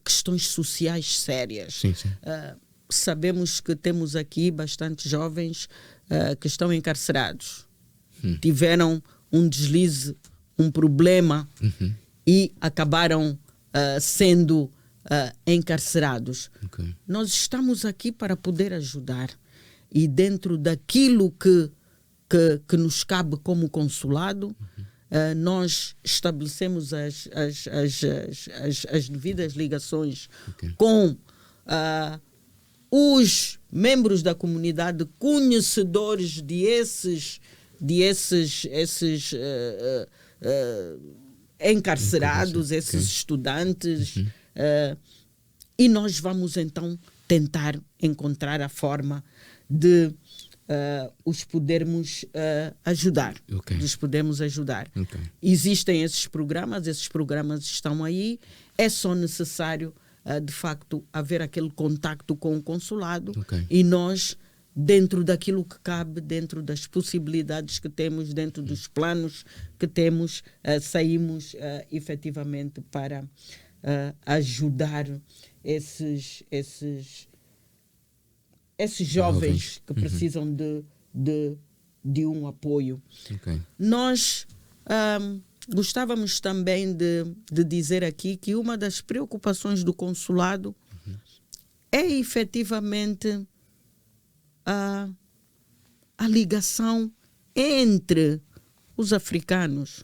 questões sociais sérias. Sim, sim. Sabemos que temos aqui bastante jovens que estão encarcerados. Tiveram um deslize, um problema, e acabaram sendo encarcerados. Ok. Nós estamos aqui para poder ajudar, e dentro daquilo que nos cabe como consulado, nós estabelecemos as devidas ligações com os membros da comunidade conhecedores esses encarcerados, esses estudantes, e nós vamos então tentar encontrar a forma de os podermos ajudar. Ok. Os podermos ajudar. Ok. Existem esses programas estão aí, é só necessário de facto haver aquele contacto com o consulado, Ok. e nós, dentro daquilo que cabe, dentro das possibilidades que temos, dentro dos planos que temos, saímos efetivamente para ajudar esses jovens que precisam de um apoio. Ok. Nós gostávamos também de dizer aqui que uma das preocupações do consulado é efetivamente a ligação entre os africanos.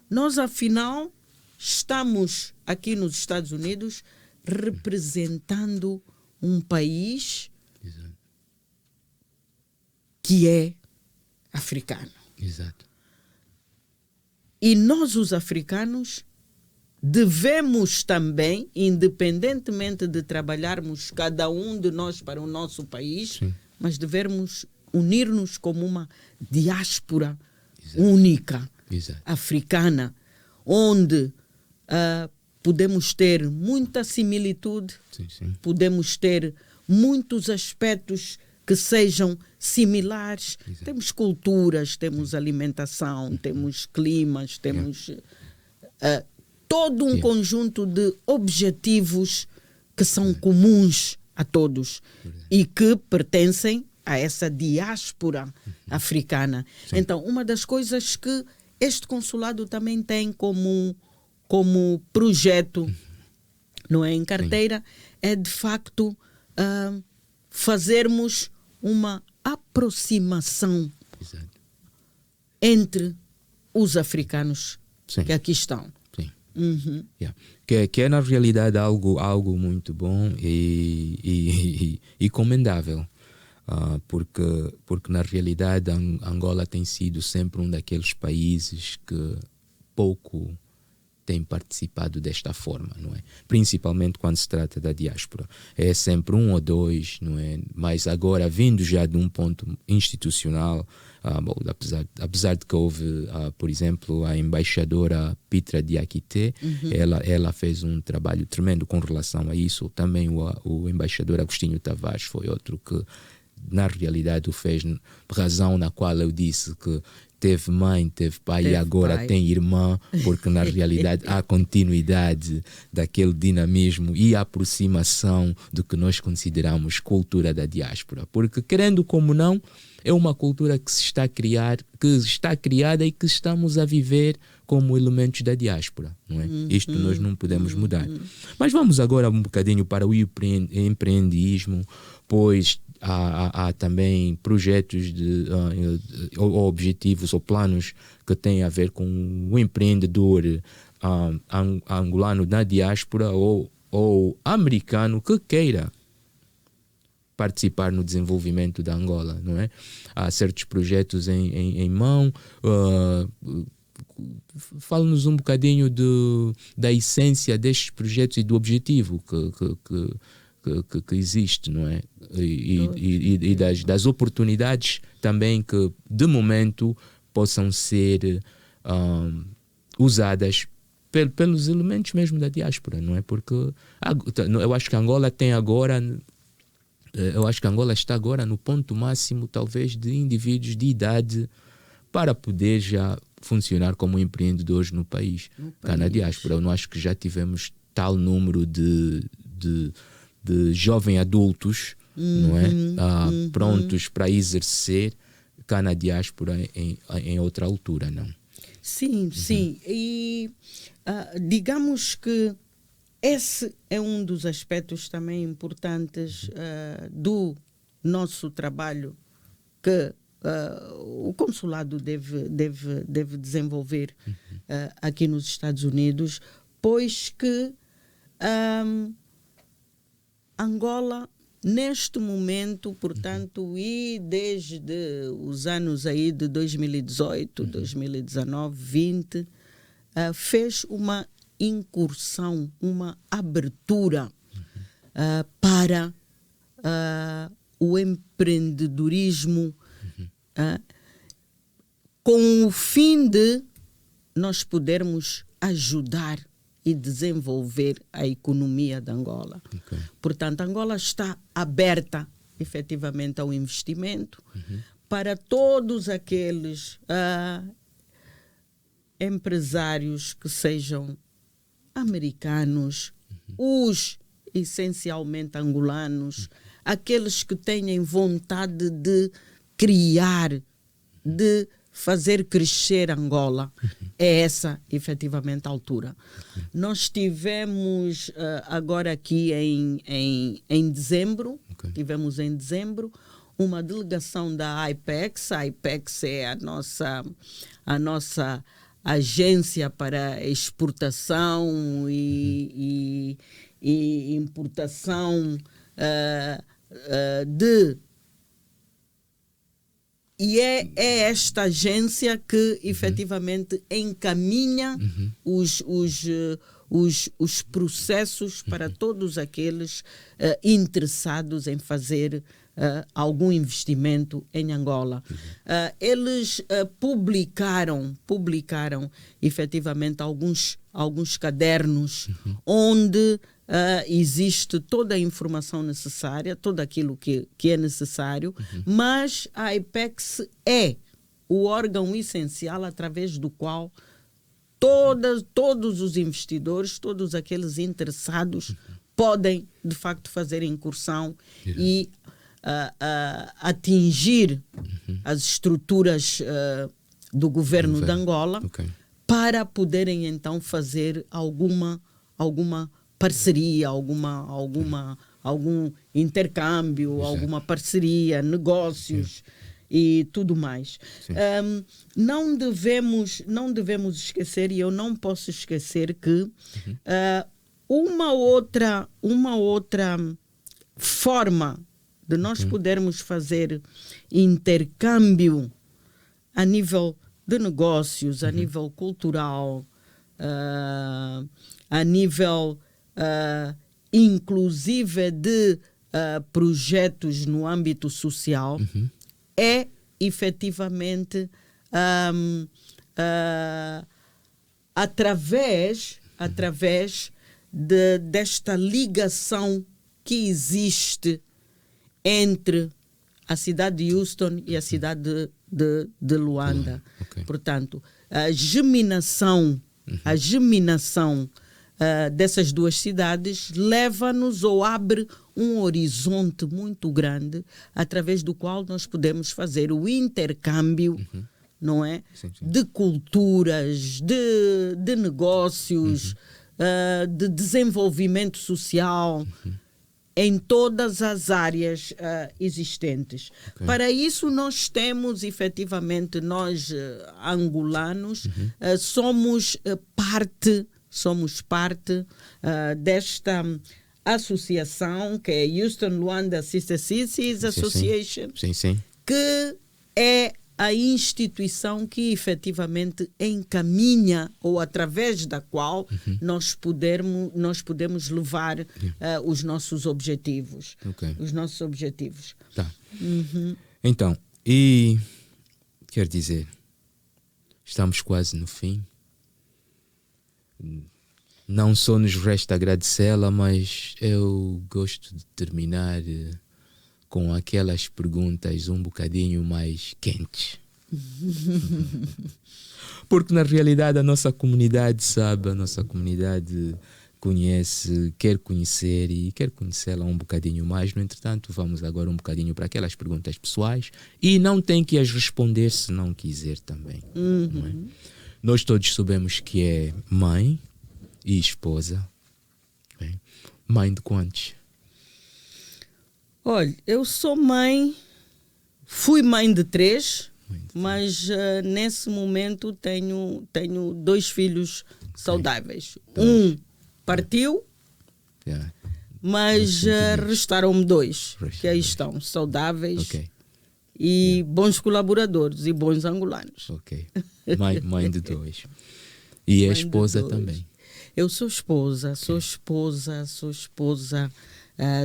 Nós, afinal, estamos aqui nos Estados Unidos representando um país Exato. que é africano. Exato. E nós, os africanos, devemos também, independentemente de trabalharmos cada um de nós para o nosso país, Sim. mas devemos unir-nos como uma diáspora Exato. única, Exato. africana, onde podemos ter muita similitude, Sim, sim. podemos ter muitos aspectos que sejam similares. Exato. Temos culturas, temos alimentação, temos climas, temos todo um conjunto de objetivos que são comuns a todos e que pertencem a essa diáspora africana. Sim. Então, uma das coisas que este consulado também tem como projeto, não é, em carteira, é de facto fazermos uma aproximação Exato. entre os africanos Sim. que aqui estão. Sim. Uhum. Yeah. Que é na realidade algo muito bom e comendável. Porque na realidade Angola tem sido sempre um daqueles países que pouco tem participado desta forma, não é? Principalmente quando se trata da diáspora. É sempre um ou dois, não é? Mas agora, vindo já de um ponto institucional, apesar de que houve, por exemplo, a embaixadora Pitra Diakité, ela fez um trabalho tremendo com relação a isso. Também o embaixador Agostinho Tavares foi outro que, na realidade, o fez, razão na qual eu disse que teve mãe, teve pai e agora tem irmã, porque na realidade há continuidade daquele dinamismo e aproximação do que nós consideramos cultura da diáspora. Porque, querendo como não, é uma cultura que está criada e que estamos a viver como elementos da diáspora, não é? Isto nós não podemos mudar. Mas vamos agora um bocadinho para o empreendismo, pois há também projetos ou objetivos ou planos que têm a ver com o empreendedor angolano na diáspora ou americano que queira participar no desenvolvimento da Angola, não é? Há certos projetos em mão. Fala-nos um bocadinho da essência destes projetos e do objetivo que existe, não é? E das oportunidades também que, de momento, possam ser usadas pelos elementos mesmo da diáspora, não é? Porque eu acho que a Angola tem agora... Eu acho que a Angola está agora no ponto máximo, talvez, de indivíduos de idade para poder já funcionar como empreendedores no país. Cá na diáspora, eu não acho que já tivemos tal número de jovens adultos, não é? Prontos para exercer cá na diáspora em outra altura, não? Sim, sim. E digamos que esse é um dos aspectos também importantes do nosso trabalho que o consulado deve desenvolver aqui nos Estados Unidos, pois que Angola, neste momento, portanto, e desde os anos aí de 2018, 2019, 20, fez uma incursão, uma abertura para o empreendedorismo com o fim de nós podermos ajudar e desenvolver a economia de Angola. Okay. Portanto, Angola está aberta efetivamente ao investimento para todos aqueles empresários que sejam americanos, os essencialmente angolanos, aqueles que tenham vontade de criar, de fazer crescer Angola. É essa, efetivamente, a altura. Nós tivemos agora aqui em dezembro, tivemos em dezembro uma delegação da IPEX. A IPEX é a nossa agência para exportação e importação e é esta agência que efetivamente encaminha os processos para todos aqueles interessados em fazer algum investimento em Angola. Eles publicaram efetivamente alguns cadernos onde existe toda a informação necessária, tudo aquilo que é necessário, mas a IPEX é o órgão essencial através do qual todos os investidores, todos aqueles interessados podem, de facto, fazer incursão e atingir as estruturas do governo de Angola para poderem, então, fazer alguma parceria, algum intercâmbio, alguma parceria, negócios e tudo mais. Não devemos esquecer, e eu não posso esquecer que uma outra forma de nós podermos fazer intercâmbio a nível de negócios, a nível cultural, a nível inclusive de projetos no âmbito social, é efetivamente através desta ligação que existe entre a cidade de Houston e a cidade de Luanda. Okay. Portanto, a geminação dessas duas cidades leva-nos ou abre um horizonte muito grande através do qual nós podemos fazer o intercâmbio, não é? Sim. De culturas, de negócios, de desenvolvimento social, em todas as áreas existentes. Okay. Para isso nós temos, efetivamente, nós angolanos, somos parte desta associação que é Houston Luanda Sister Cities Association, Sim. que é a instituição que efetivamente encaminha ou através da qual nós podemos levar os nossos objetivos. Okay. Os nossos objetivos. Tá. Então, e quer dizer, estamos quase no fim. Não só nos resta agradecê-la, mas eu gosto de terminar com aquelas perguntas um bocadinho mais quentes. Porque na realidade a nossa comunidade sabe, a nossa comunidade conhece, quer conhecer e quer conhecê-la um bocadinho mais. No entretanto, vamos agora um bocadinho para aquelas perguntas pessoais e não tem que as responder se não quiser também. Não é? Nós todos sabemos que é mãe e esposa. Bem, mãe de quantos? Olha, eu sou mãe, fui mãe de 3, mas nesse momento tenho 2 filhos saudáveis. Um partiu, mas restaram-me 2, que aí estão, saudáveis e bons colaboradores e bons angolanos. Ok. Mãe de 2. E a esposa também? Eu sou esposa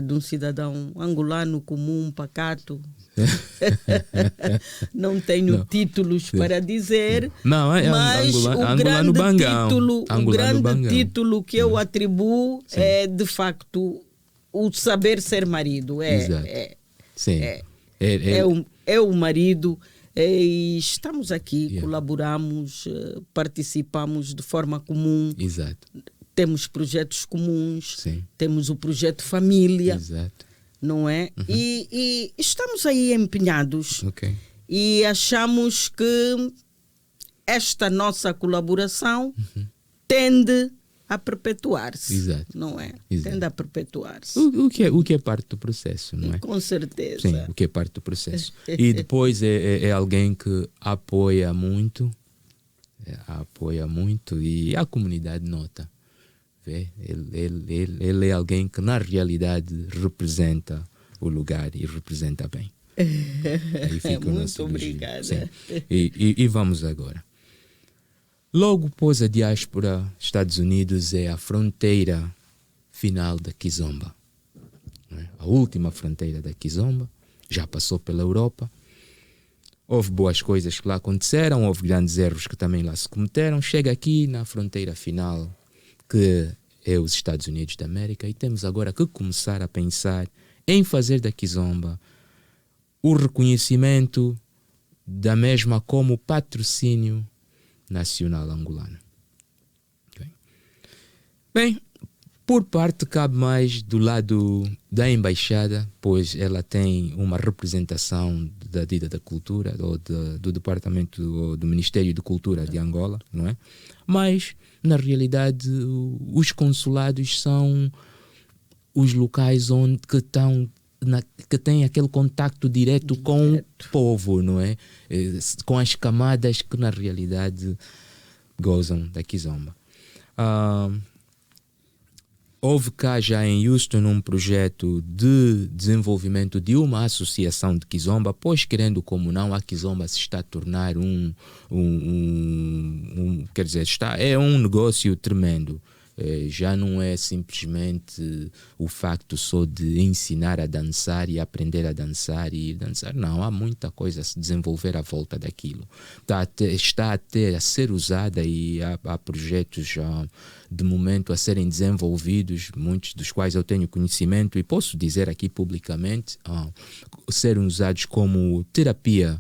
de um cidadão angolano comum, pacato. Não tenho títulos para dizer, mas o grande título que eu atribuo é, de facto, o saber ser marido. É o marido. E estamos aqui, colaboramos, participamos de forma comum. Exato. Temos projetos comuns, Sim. Temos o projeto família, Exato. Não é? E estamos aí empenhados e achamos que esta nossa colaboração tende a perpetuar-se. Exato. Não é? Exato. Tende a perpetuar-se. O que é parte do processo, não é? Com certeza. Sim, o que é parte do processo. E depois é alguém que apoia muito e a comunidade nota. Vê? Ele é alguém que na realidade representa o lugar e representa bem. Aí fica muito obrigada. E vamos agora. Logo após a diáspora, Estados Unidos é a fronteira final da Kizomba. A última fronteira da Kizomba. Já passou pela Europa. Houve boas coisas que lá aconteceram, houve grandes erros que também lá se cometeram. Chega aqui na fronteira final, que é os Estados Unidos da América, e temos agora que começar a pensar em fazer da Kizomba o reconhecimento da mesma como patrocínio nacional angolano. Bem, por parte cabe mais do lado da embaixada, pois ela tem uma representação da Dida da Cultura ou do Departamento ou do Ministério de Cultura de Angola, não é? Mas na realidade os consulados são os locais onde que têm aquele contacto direto com o povo, não é? Com as camadas que na realidade gozam da Kizomba. houve cá já em Houston um projeto de desenvolvimento de uma associação de Kizomba, pois querendo como não, a Kizomba se está a tornar quer dizer, é um negócio tremendo. Já não é simplesmente o facto só de ensinar a dançar e aprender a dançar e ir dançar. Não, há muita coisa a se desenvolver à volta daquilo. Está até a ser usada e há projetos já de momento a serem desenvolvidos, muitos dos quais eu tenho conhecimento e posso dizer aqui publicamente, serem usados como terapia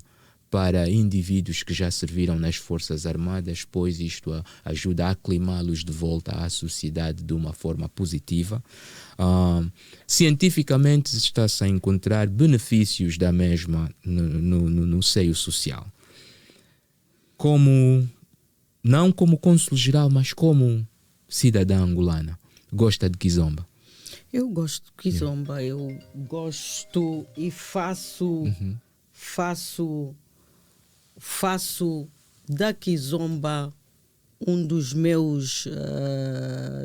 para indivíduos que já serviram nas Forças Armadas, pois isto ajuda a aclimá-los de volta à sociedade de uma forma positiva. Cientificamente está-se a encontrar benefícios da mesma no seio social. Não como cônsul geral, mas como cidadã angolana. Gosta de Kizomba? Eu gosto de Kizomba, eu gosto e faço da Kizomba um dos meus,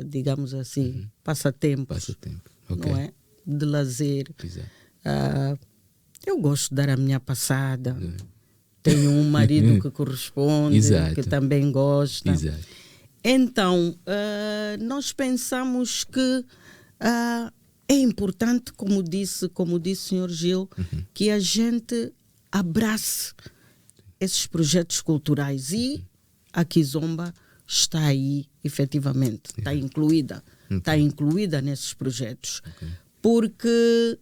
digamos assim, passatempos. Okay. Não é? De lazer. Eu gosto de dar a minha passada. Tenho um marido que corresponde, Exato. que também gosta. Exato. Então, nós pensamos que é importante, como disse o Sr. Gil, que a gente abrace esses projetos culturais e a Kizomba está aí, efetivamente, está incluída nesses projetos, porque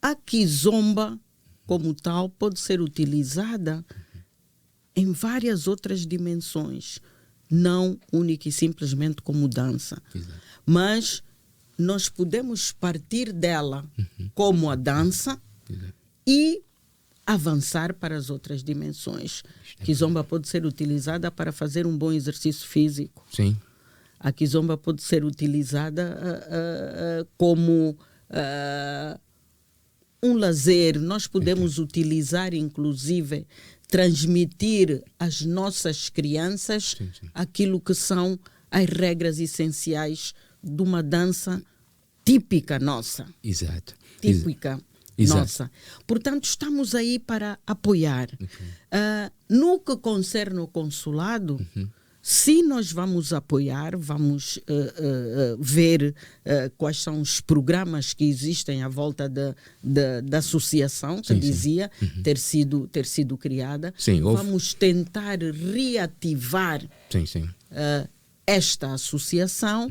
a Kizomba, como tal, pode ser utilizada em várias outras dimensões, não única e simplesmente como dança, mas nós podemos partir dela como a dança e avançar para as outras dimensões. Kizomba pode ser utilizada para fazer um bom exercício físico. Sim. A Kizomba pode ser utilizada como um lazer. Nós podemos utilizar, inclusive, transmitir às nossas crianças aquilo que são as regras essenciais de uma dança típica nossa. Exato. Típica. Nossa. Portanto, estamos aí para apoiar. No que concerne o consulado, se nós vamos apoiar, vamos ver quais são os programas que existem à volta da associação, que dizia ter sido criada. Sim, vamos tentar reativar esta associação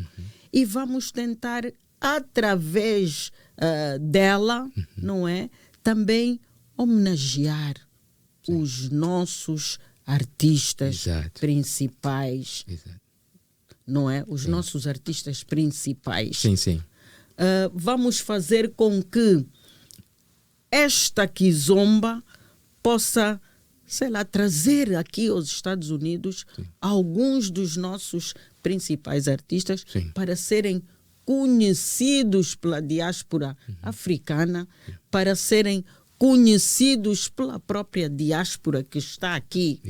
e vamos tentar, através dela, não é? Também homenagear os nossos artistas principais, não é? Os nossos artistas principais. Vamos fazer com que esta Kizomba possa, sei lá, trazer aqui aos Estados Unidos alguns dos nossos principais artistas para serem conhecidos pela diáspora africana, para serem conhecidos pela própria diáspora que está aqui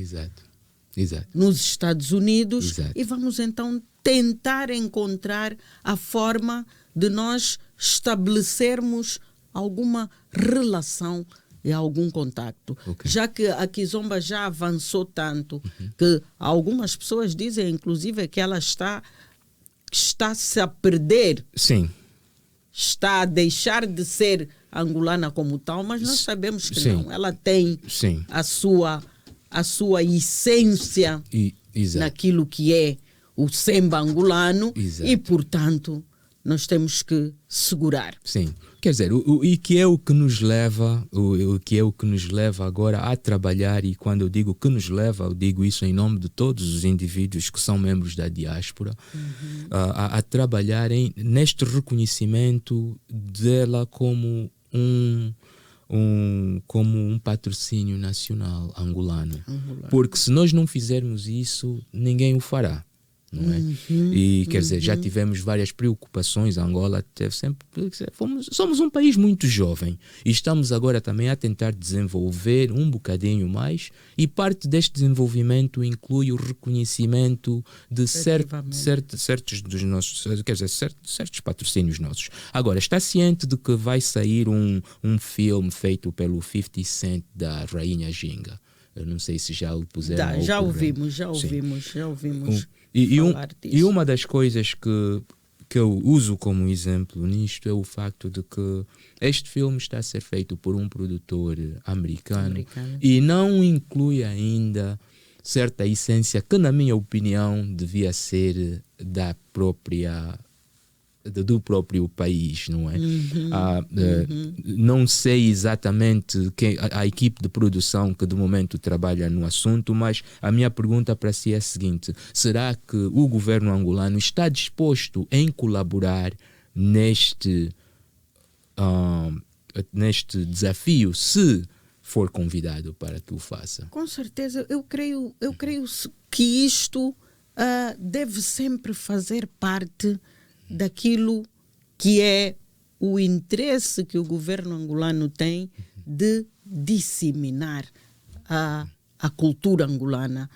nos Estados Unidos. E vamos então tentar encontrar a forma de nós estabelecermos alguma relação e algum contacto. Já que a Kizomba já avançou tanto que algumas pessoas dizem, inclusive, que ela está-se a perder. Está a deixar de ser angolana como tal, mas nós sabemos que não. Ela tem a sua essência naquilo que é o semba angolano e, portanto, nós temos que segurar. Quer dizer, o que é o que nos leva, o que é o que nos leva agora a trabalhar, e quando eu digo que nos leva, eu digo isso em nome de todos os indivíduos que são membros da diáspora, a trabalharem neste reconhecimento dela como um patrocínio nacional angolano. Porque se nós não fizermos isso, ninguém o fará. não é? E quer dizer, já tivemos várias preocupações. A Angola teve sempre. Somos um país muito jovem e estamos agora também a tentar desenvolver um bocadinho mais, e parte deste desenvolvimento inclui o reconhecimento de certos dos nossos, quer dizer, certos patrocínios nossos. Agora, está ciente de que vai sair um filme feito pelo 50 Cent da Rainha Ginga? Eu não sei se já o puseram. Já ouvimos. E uma das coisas que eu uso como exemplo nisto é o facto de que este filme está a ser feito por um produtor americano. E não inclui ainda certa essência que, na minha opinião, devia ser do próprio país, não é? Não sei exatamente a equipe de produção que de momento trabalha no assunto, mas a minha pergunta para si é a seguinte: será que o governo angolano está disposto em colaborar neste desafio, se for convidado para que o faça? Com certeza, eu creio que isto deve sempre fazer parte daquilo que é o interesse que o governo angolano tem de disseminar a cultura angolana.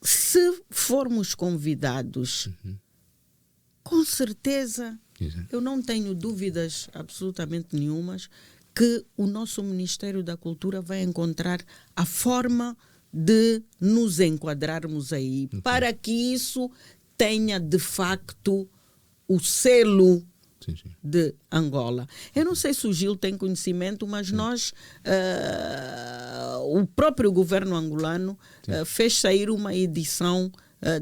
Se formos convidados, com certeza, eu não tenho dúvidas absolutamente nenhumas que o nosso Ministério da Cultura vai encontrar a forma de nos enquadrarmos aí, para que isso tenha de facto o selo de Angola. Eu não sei se o Gil tem conhecimento, mas nós, o próprio governo angolano fez sair uma edição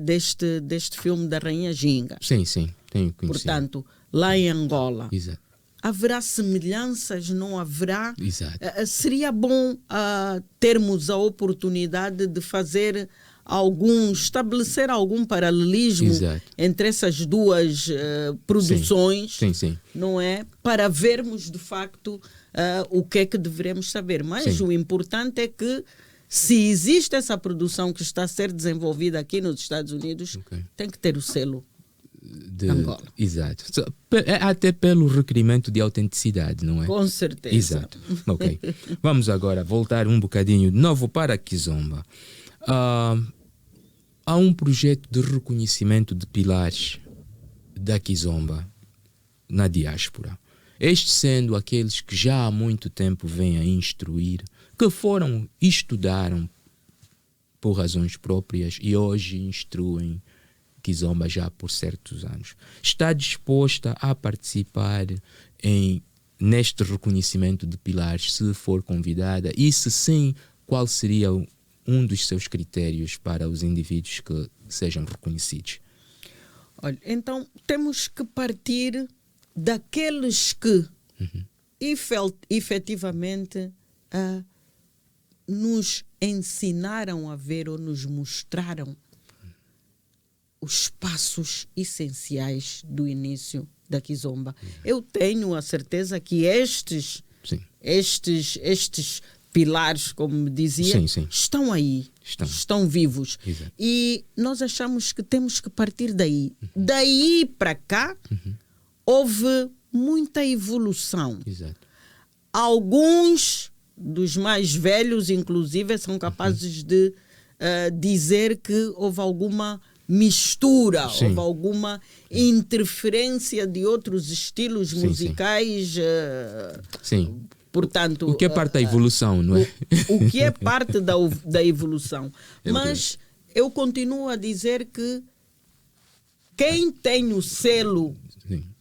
deste filme da Rainha Ginga. Sim, tenho conhecimento. Portanto, lá em Angola. Exato. Haverá semelhanças, não haverá? Exato. Seria bom termos a oportunidade de estabelecer algum paralelismo entre essas duas produções, sim. Não é? Para vermos de facto o que é que devemos saber. Mas o importante é que, se existe essa produção que está a ser desenvolvida aqui nos Estados Unidos, tem que ter o selo de Angola. Exato. Até pelo requerimento de autenticidade, não é? Com certeza. Exato. Ok. Vamos agora voltar um bocadinho de novo para Kizomba. Há um projeto de reconhecimento de pilares da Kizomba na diáspora. Estes sendo aqueles que já há muito tempo vêm a instruir, que estudaram por razões próprias e hoje instruem Kizomba já por certos anos. Está disposta a participar neste reconhecimento de pilares, se for convidada? E se sim, qual seria um dos seus critérios para os indivíduos que sejam reconhecidos? Olha, então temos que partir daqueles que efetivamente nos ensinaram a ver ou nos mostraram os passos essenciais do início da Kizomba. Eu tenho a certeza que estes pilares, como me dizia, estão aí, estão vivos. Exato. E nós achamos que temos que partir daí. Daí para cá, houve muita evolução. Exato. Alguns dos mais velhos, inclusive, são capazes de dizer que houve alguma mistura, houve alguma interferência de outros estilos musicais. Sim. Portanto, o que é parte da evolução, não é? O que é parte da evolução. Mas eu continuo a dizer que quem tem o selo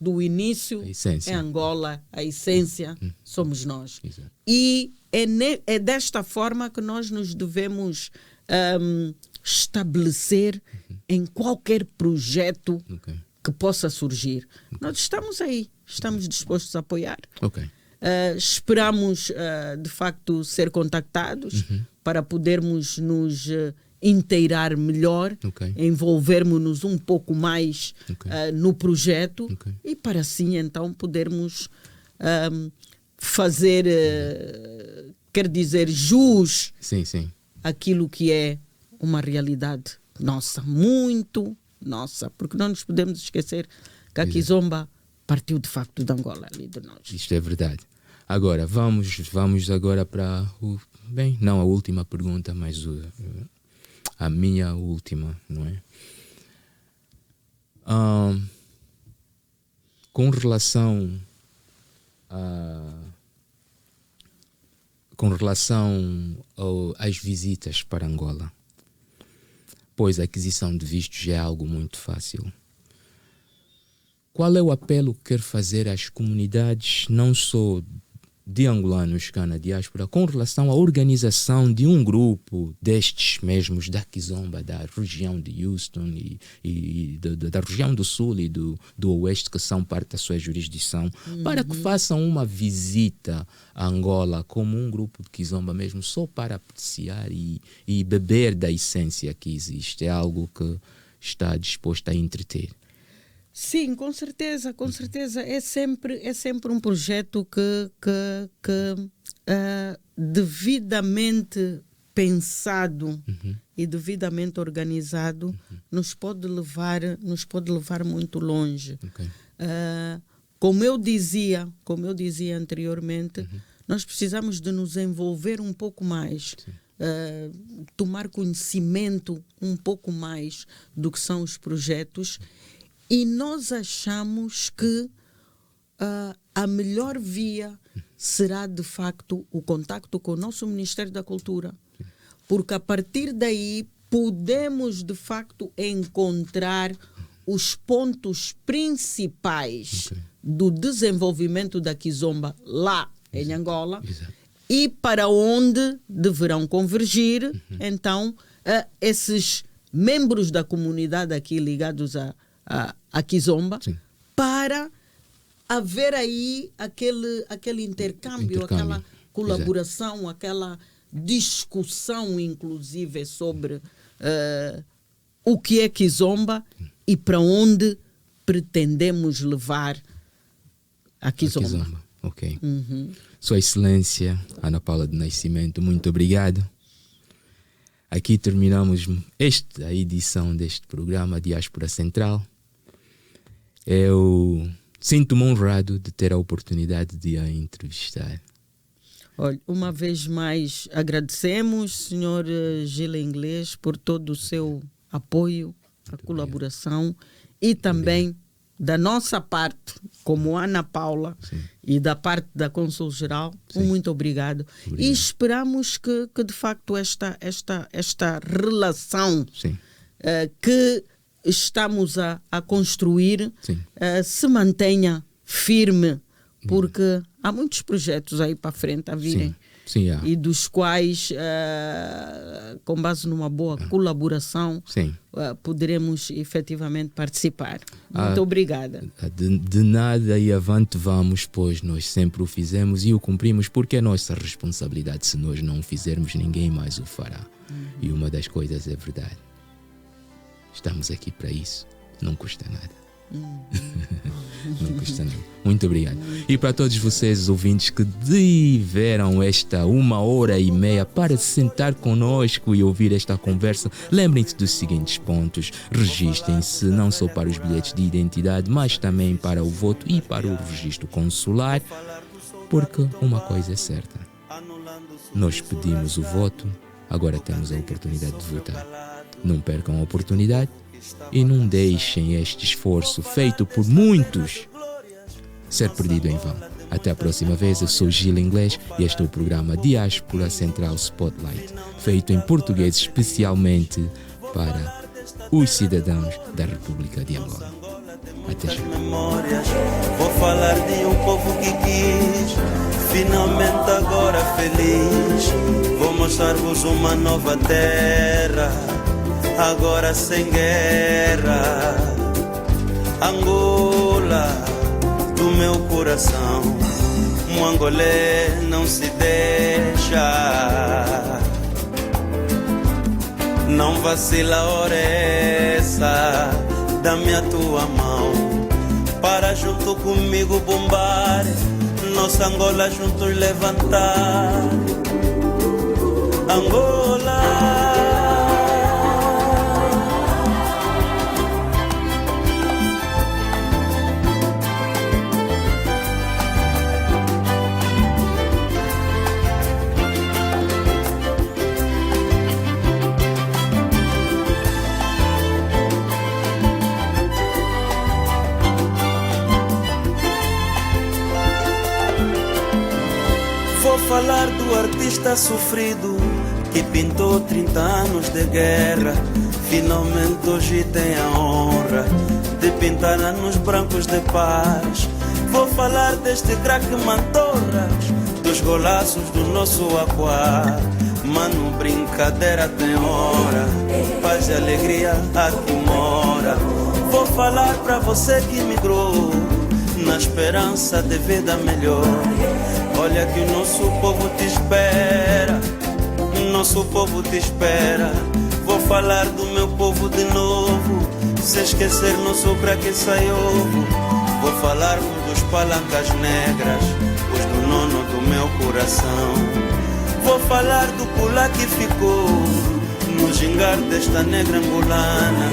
do início é Angola, a essência somos nós. Exato. E é desta forma que nós nos devemos estabelecer em qualquer projeto que possa surgir. Nós estamos aí, estamos dispostos a apoiar. Esperamos, de facto, ser contactados para podermos nos inteirar melhor, envolvermos-nos um pouco mais no projeto e para assim, então, podermos fazer, quer dizer, jus àquilo que é uma realidade nossa, muito nossa, porque não nos podemos esquecer que a Kizomba partiu de facto de Angola, ali de nós. Isto é verdade. Agora, vamos agora para não a última pergunta, mas a minha última, não é? Com relação às visitas para Angola, pois a aquisição de vistos é algo muito fácil. Qual é o apelo que quer fazer às comunidades, não só de angolanos cá na diáspora, com relação à organização de um grupo destes mesmos da Kizomba, da região de Houston e da região do Sul e do Oeste, que são parte da sua jurisdição, para que façam uma visita a Angola como um grupo de Kizomba mesmo, só para apreciar e beber da essência que existe? É algo que está disposto a entreter. Sim, com certeza. É sempre um projeto que devidamente pensado e devidamente organizado nos pode levar muito longe. Okay. Como eu dizia anteriormente, nós precisamos de nos envolver um pouco mais, tomar conhecimento um pouco mais do que são os projetos. E nós achamos que a melhor via será, de facto, o contacto com o nosso Ministério da Cultura. Porque a partir daí podemos, de facto, encontrar os pontos principais do desenvolvimento da Kizomba lá em Angola. Exato. E para onde deverão convergir, então, esses membros da comunidade aqui ligados a Kizomba, para haver aí aquele intercâmbio, aquela colaboração, exato, aquela discussão, inclusive, sobre o que é Kizomba e para onde pretendemos levar a Kizomba. Ok. Sua Excelência Ana Paula do Nascimento, muito obrigado. Aqui terminamos a edição deste programa Diáspora Central. Eu sinto-me honrado de ter a oportunidade de a entrevistar. Olha, uma vez mais agradecemos, Sr. Gil Inglês, por todo o seu apoio, a colaboração e também da nossa parte, como Ana Paula, e da parte da Cônsul-Geral, muito obrigado. E esperamos que de facto esta relação que estamos a construir se mantenha firme, porque há muitos projetos aí para frente a virem. E dos quais, com base numa boa colaboração, poderemos efetivamente participar. Muito obrigada. De nada e avante vamos, pois nós sempre o fizemos e o cumprimos, porque é nossa responsabilidade. Se nós não o fizermos, ninguém mais o fará. E uma das coisas é verdade. Estamos aqui para isso. Não custa nada. Não custa nada. Muito obrigado. E para todos vocês, ouvintes, que tiveram esta 1h30 para sentar conosco e ouvir esta conversa, lembrem-se dos seguintes pontos. Registrem-se não só para os bilhetes de identidade, mas também para o voto e para o registro consular, porque uma coisa é certa: nós pedimos o voto, agora temos a oportunidade de votar. Não percam a oportunidade e não deixem este esforço feito por muitos ser perdido em vão. Até a próxima vez. Eu sou Gil Inglês e este é o programa Diáspora Central Spotlight, feito em português especialmente para os cidadãos da República de Angola. Até já. Vou falar de um povo que quis, finalmente agora feliz. Vou mostrar-vos uma nova terra, agora sem guerra. Angola do meu coração, um angolê não se deixa. Não vacila, hora essa, dá-me a tua mão, para junto comigo bombar, nossa Angola juntos levantar. Angola, falar do artista sofrido que pintou 30 anos de guerra. Finalmente hoje tem a honra de pintar anos brancos de paz. Vou falar deste craque Mantorras, dos golaços do nosso Aquá. Mano, brincadeira tem hora, paz e alegria aqui mora. Vou falar pra você que migrou na esperança de vida melhor. Olha que o nosso povo te espera, nosso povo te espera. Vou falar do meu povo de novo, se esquecer nosso craque sai ovo. Vou falar dos palancas negras, os do nono do meu coração. Vou falar do pula que ficou no gingar desta negra angolana.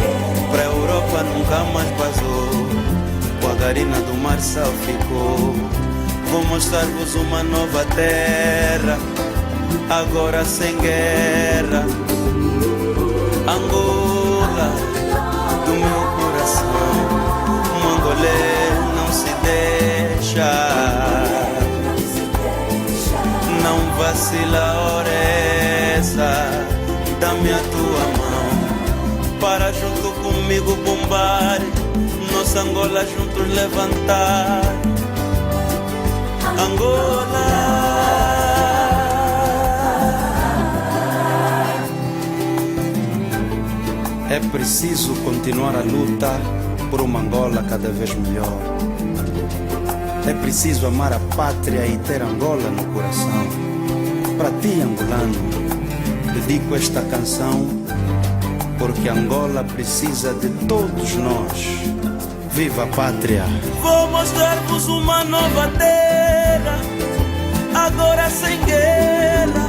Pra Europa nunca mais vazou, com a garina do Marçal ficou. Vou mostrar-vos uma nova terra, agora sem guerra. Angola, do meu coração, um angolê não se deixa. Não vacila a hora essa, dá-me a tua mão, para junto comigo bombar, nossa Angola juntos levantar. Angola, é preciso continuar a luta por uma Angola cada vez melhor. É preciso amar a pátria e ter Angola no coração. Para ti, angolano, dedico esta canção, porque Angola precisa de todos nós. Viva a pátria! Vou mostrar-vos uma nova terra, agora sem guerra.